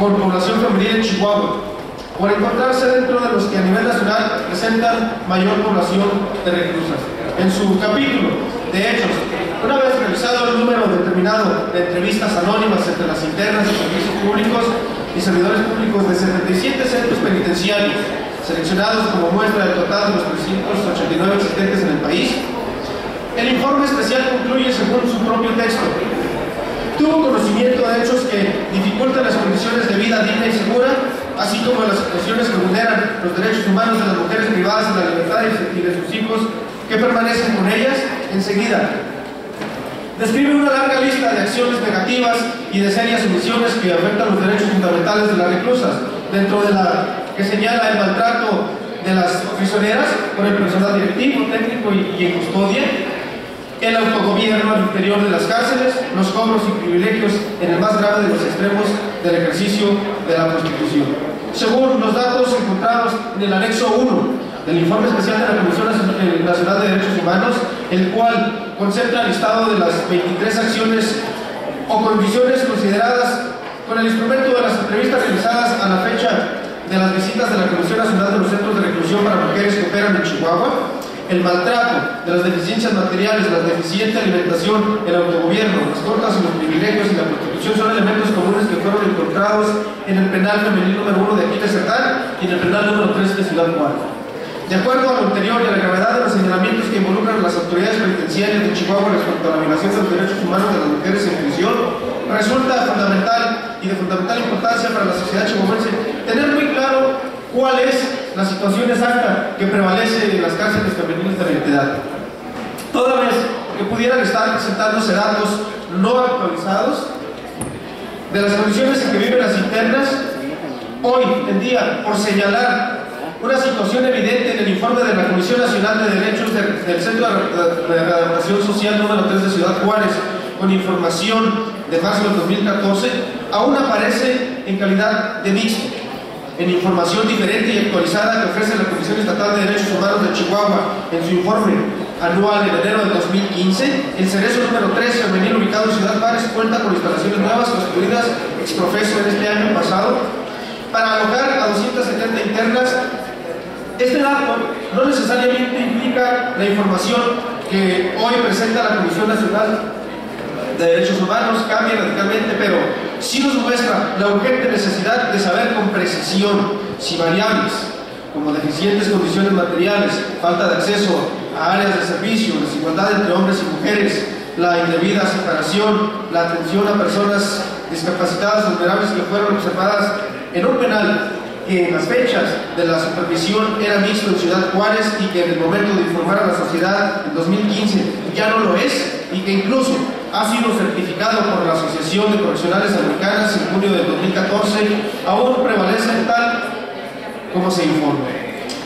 con población femenil en Chihuahua, por encontrarse dentro de los que a nivel nacional presentan mayor población de reclusas. En su capítulo de hechos, una vez revisado el número determinado de entrevistas anónimas entre las internas y servicios públicos y servidores públicos de 77 centros penitenciarios, seleccionados como muestra del total de los 389 existentes en el país, el informe especial concluye según su propio texto: tuvo conocimiento de hechos que dificultan las condiciones de vida digna y segura, así como las situaciones que vulneran los derechos humanos de las mujeres privadas de la libertad y de sus hijos que permanecen con ellas. Enseguida, describe una larga lista de acciones negativas y de serias omisiones que afectan los derechos fundamentales de las reclusas, dentro de la que señala el maltrato de las prisioneras por el personal directivo, técnico y en custodia, el autogobierno al interior de las cárceles, los cobros y privilegios en el más grave de los extremos del ejercicio de la prostitución. Según los datos encontrados en el anexo 1 del informe especial de la Comisión Nacional de Derechos Humanos, el cual concentra el listado de las 23 acciones o condiciones consideradas con el instrumento de las entrevistas realizadas a la fecha de las visitas de la Comisión Nacional de los Centros de Reclusión para Mujeres que operan en Chihuahua, el maltrato de las deficiencias materiales, la deficiente alimentación, el autogobierno, las tortas y los privilegios y la prostitución son elementos comunes que fueron encontrados en el penal femenil número 1 de aquí de Cerdán y en el penal número 3 de Ciudad Juárez. De acuerdo a lo anterior y a la gravedad de los señalamientos que involucran a las autoridades penitenciarias de Chihuahua respecto a la violación de los derechos humanos de las mujeres en prisión, resulta fundamental y de fundamental importancia para la sociedad chihuahuense tener muy claro cuál es la situación exacta que prevalece en las cárceles femeniles de la entidad. Toda vez que pudieran estar presentándose datos no actualizados de las condiciones en que viven las internas, hoy en día, por señalar una situación evidente en el informe de la Comisión Nacional de Derechos del Centro de Readaptación Social número 3 de Ciudad Juárez, con información de marzo del 2014, aún aparece en calidad de mixto, en información diferente y actualizada que ofrece la Comisión Estatal de Derechos Humanos de Chihuahua en su informe anual en enero del 2015. El cerezo número 3 femenil ubicado en Ciudad Juárez cuenta con instalaciones nuevas construidas ex profeso en este año pasado para alojar a 270 internas. Este dato no necesariamente implica la información que hoy presenta la Comisión Nacional de Derechos Humanos, cambia radicalmente, pero sí nos muestra la urgente necesidad de saber con precisión si variables como deficientes condiciones materiales, falta de acceso a áreas de servicio, desigualdad entre hombres y mujeres, la indebida separación, la atención a personas discapacitadas vulnerables que fueron observadas en un penal que en las fechas de la supervisión era mixto en Ciudad Juárez y que en el momento de informar a la sociedad en 2015 ya no lo es, y que incluso ha sido certificado por la Asociación de Correccionales Americanas en junio del 2014, aún prevalece tal como se informa.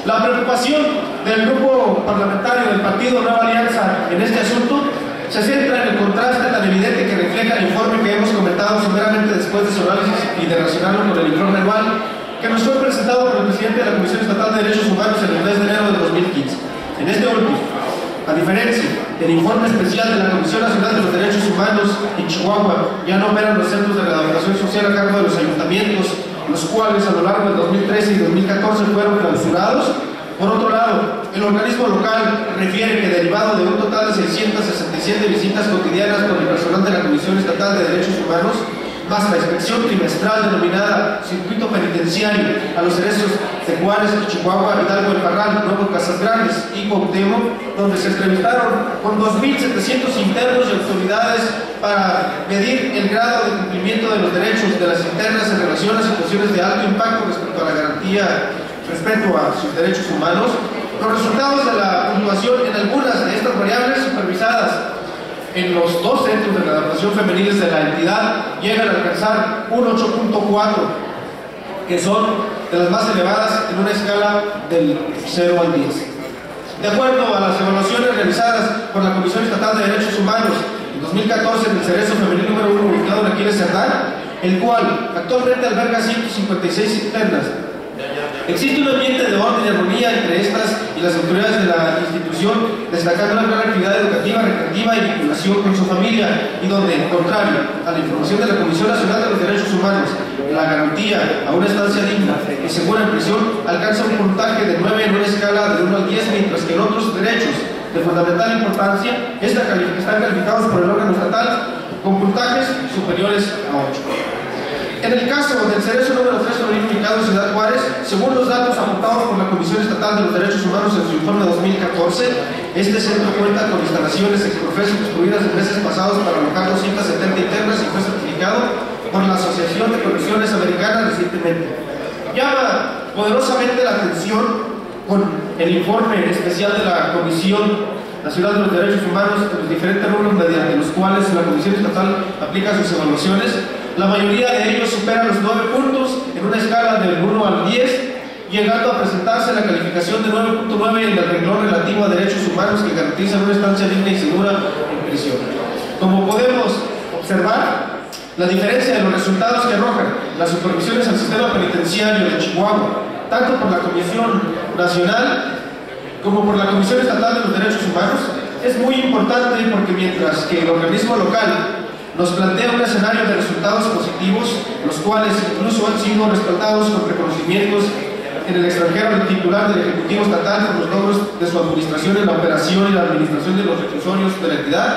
La preocupación del grupo parlamentario del Partido Nueva Alianza en este asunto se centra en el contraste tan evidente que refleja el informe que hemos comentado someramente después de su análisis y de relacionarlo con el informe anual que nos fue presentado por el presidente de la Comisión Estatal de Derechos Humanos en el mes de enero de 2015. En este último, a diferencia del informe especial de la Comisión Nacional de los Derechos Humanos en Chihuahua, ya no operan los centros de readaptación social a cargo de los ayuntamientos, los cuales a lo largo del 2013 y 2014 fueron clausurados. Por otro lado, el organismo local refiere que derivado de un total de 667 visitas cotidianas por el personal de la Comisión Estatal de Derechos Humanos, más la inspección trimestral denominada Circuito Penitenciario a los cerezos de Juárez, Chihuahua, Hidalgo del Parral, Nuevo Casas Grandes y Cuauhtémoc, donde se entrevistaron con 2.700 internos y autoridades para medir el grado de cumplimiento de los derechos de las internas en relación a situaciones de alto impacto respecto a la garantía respecto a sus derechos humanos. Los resultados de la puntuación en algunas de estas variables supervisadas en los dos centros de readaptación femeniles de la entidad llegan a alcanzar un 8.4, que son de las más elevadas en una escala del 0 al 10. De acuerdo a las evaluaciones realizadas por la Comisión Estatal de Derechos Humanos en 2014 en el cerezo femenil número 1 ubicado en Aquiles Cerdán, el cual actualmente alberga 156 internas, existe un ambiente de orden y armonía entre estas y las autoridades de la institución, destacando una gran actividad educativa, recreativa y vinculación con su familia, y donde, contrario a la información de la Comisión Nacional de los Derechos Humanos, la garantía a una estancia digna y segura en prisión alcanza un puntaje de 9 en una escala de 1 al 10, mientras que en otros derechos de fundamental importancia están calificados por el órgano estatal con puntajes superiores a 8. En el caso del cerezo número 3 femenino ubicado en Ciudad Juárez, según los datos aportados por la Comisión Estatal de los Derechos Humanos en su informe 2014, este centro cuenta con instalaciones exprofeso construidas en meses pasados para alojar 270 internas y fue certificado por la Asociación de Comisiones Americanas recientemente. Llama poderosamente la atención con el informe especial de la Comisión Nacional de los Derechos Humanos en los diferentes rubros mediante los cuales la Comisión Estatal aplica sus evaluaciones. La mayoría de ellos superan los 9 puntos en una escala del 1 al 10, llegando a presentarse la calificación de 9.9 en el renglón relativo a derechos humanos que garantizan una estancia digna y segura en prisión. Como podemos observar, la diferencia de los resultados que arrojan las supervisiones al sistema penitenciario de Chihuahua, tanto por la Comisión Nacional como por la Comisión Estatal de los Derechos Humanos, es muy importante porque mientras que el organismo local nos plantea un escenario de resultados positivos, los cuales incluso han sido respaldados con reconocimientos en el extranjero del titular del Ejecutivo Estatal por los logros de su administración en la operación y la administración de los reclusorios de la entidad.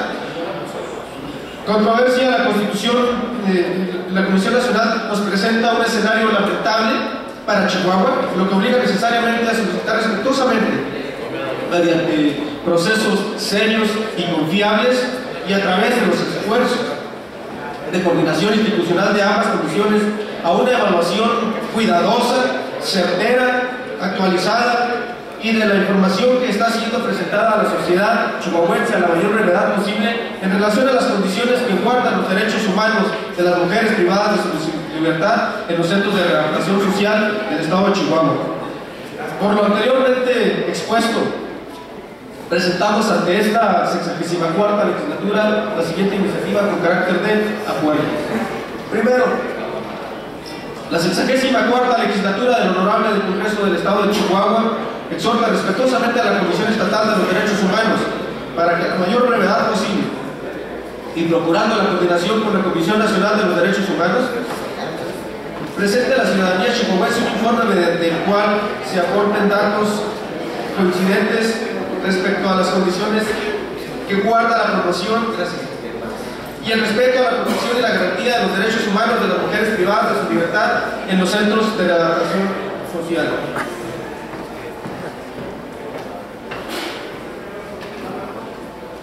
Controversia, la Constitución, la Comisión Nacional nos presenta un escenario lamentable para Chihuahua, lo que obliga necesariamente a solicitar respetuosamente mediante procesos serios y confiables y a través de los esfuerzos de coordinación institucional de ambas comisiones a una evaluación cuidadosa, certera, actualizada y de la información que está siendo presentada a la sociedad chihuahuense a la mayor brevedad posible en relación a las condiciones que guardan los derechos humanos de las mujeres privadas de su libertad en los centros de readaptación social del Estado de Chihuahua. Por lo anteriormente expuesto, presentamos ante esta 64ª legislatura la siguiente iniciativa con carácter de acuerdo. Primero, la 64ª legislatura del Honorable del Congreso del Estado de Chihuahua exhorta respetuosamente a la Comisión Estatal de los Derechos Humanos para que a la mayor brevedad posible y procurando la coordinación con la Comisión Nacional de los Derechos Humanos presente a la ciudadanía chihuahuense un informe mediante el cual se aporten datos coincidentes respecto a las condiciones que guarda la promoción y el respeto a la protección y la garantía de los derechos humanos de las mujeres privadas de su libertad en los centros de readaptación social.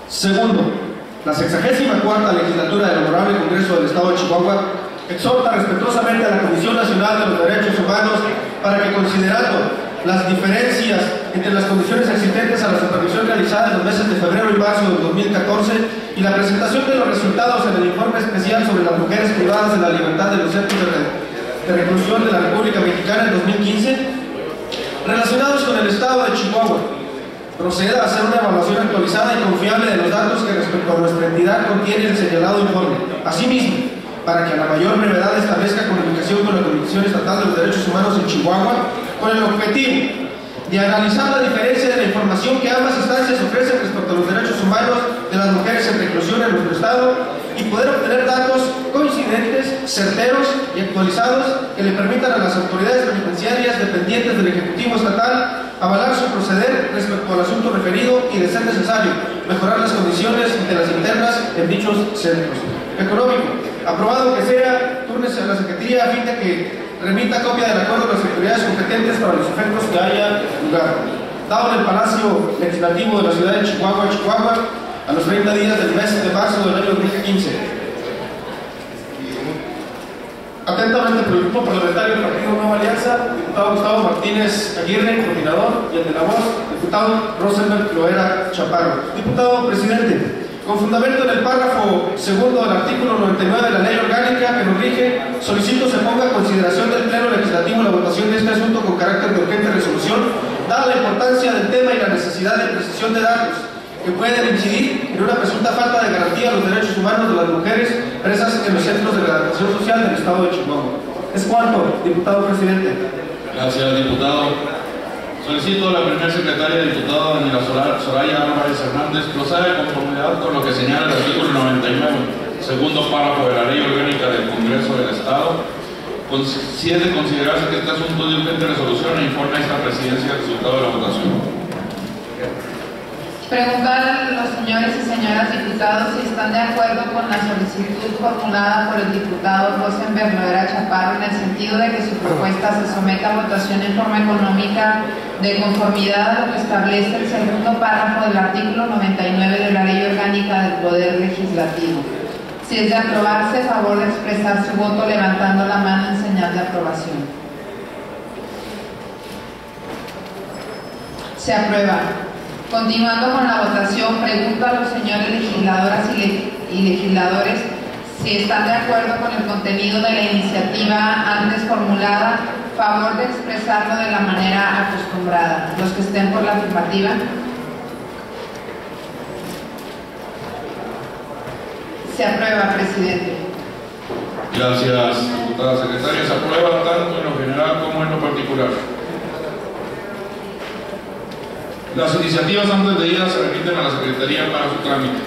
Segundo, la 64ª legislatura del Honorable Congreso del Estado de Chihuahua exhorta respetuosamente a la Comisión Nacional de los Derechos Humanos para que, considerando las diferencias entre las condiciones existentes a la supervisión realizada en los meses de febrero y marzo del 2014 y la presentación de los resultados en el informe especial sobre las mujeres privadas de la libertad de los centros de reclusión de la República Mexicana en 2015, Relacionados con el estado de Chihuahua, proceda a hacer una evaluación actualizada y confiable de los datos que respecto a nuestra entidad contiene el señalado informe. Asimismo, para que a la mayor brevedad establezca comunicación con la Comisión Estatal de los Derechos Humanos en Chihuahua, con el objetivo de analizar la diferencia de la información que ambas instancias ofrecen respecto a los derechos humanos de las mujeres en reclusión en nuestro estado y poder obtener datos coincidentes, certeros y actualizados que le permitan a las autoridades penitenciarias dependientes del Ejecutivo Estatal avalar su proceder respecto al asunto referido y, de ser necesario, mejorar las condiciones de las internas en dichos centros. Económico. Aprobado que sea, túrnese a la Secretaría a fin de que remita copia del acuerdo de las autoridades competentes para los efectos que haya lugar. Dado en el Palacio Legislativo de la ciudad de Chihuahua, a los 30 días del mes de marzo del año 2015. Atentamente, por el Grupo Parlamentario del Partido Nueva Alianza, diputado Gustavo Martínez Aguirre, coordinador, y el de la voz, diputado Rosenberg Loera Chaparro. Diputado Presidente, con fundamento en el párrafo segundo del artículo 99 de la Ley Orgánica que nos rige, solicito se ponga a consideración del Pleno Legislativo la votación de este asunto con carácter de urgente resolución, dada la importancia del tema y la necesidad de precisión de datos que pueden incidir en una presunta falta de garantía a los derechos humanos de las mujeres presas en los centros de readaptación social del Estado de Chihuahua. Es cuanto, diputado presidente. Gracias, diputado. Solicito a la primera secretaria diputada Daniela Soraya Álvarez Hernández proceda de conformidad con lo que señala el artículo 99, segundo párrafo de la Ley Orgánica del Congreso del Estado. Si es de considerarse que este asunto de urgente resolución, informe a esta presidencia el resultado de la votación. Preguntar a los señores y señoras diputados si están de acuerdo con la solicitud formulada por el diputado Rosenberg Loera Chaparro en el sentido de que su propuesta se someta a votación en forma económica de conformidad a lo que establece el segundo párrafo del artículo 99 de la Ley Orgánica del Poder Legislativo. Si es de aprobarse, favor de expresar su voto levantando la mano en señal de aprobación. Se aprueba. Continuando con la votación, pregunto a los señores legisladoras y legisladores si están de acuerdo con el contenido de la iniciativa antes formulada, favor de expresarlo de la manera acostumbrada. Los que estén por la afirmativa. Se aprueba, presidente. Gracias, diputada secretaria. Se aprueba tanto en lo general como en lo particular. Las iniciativas antes leídas se remiten a la Secretaría para su trámite.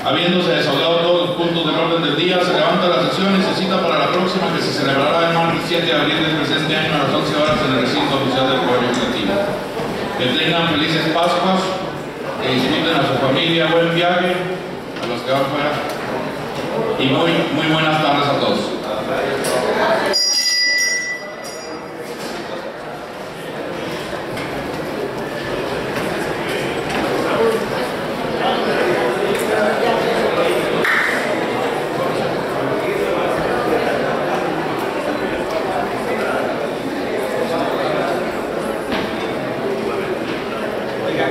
Habiéndose desahogado todos los puntos del orden del día, se levanta la sesión y se cita para la próxima, que se celebrará el martes 7 de abril del presente año a las 11 horas en el recinto oficial del Poder Legislativo. Que tengan felices Pascuas, que disfruten a su familia, buen viaje, a los que van fuera, y muy buenas tardes a todos. Oiga,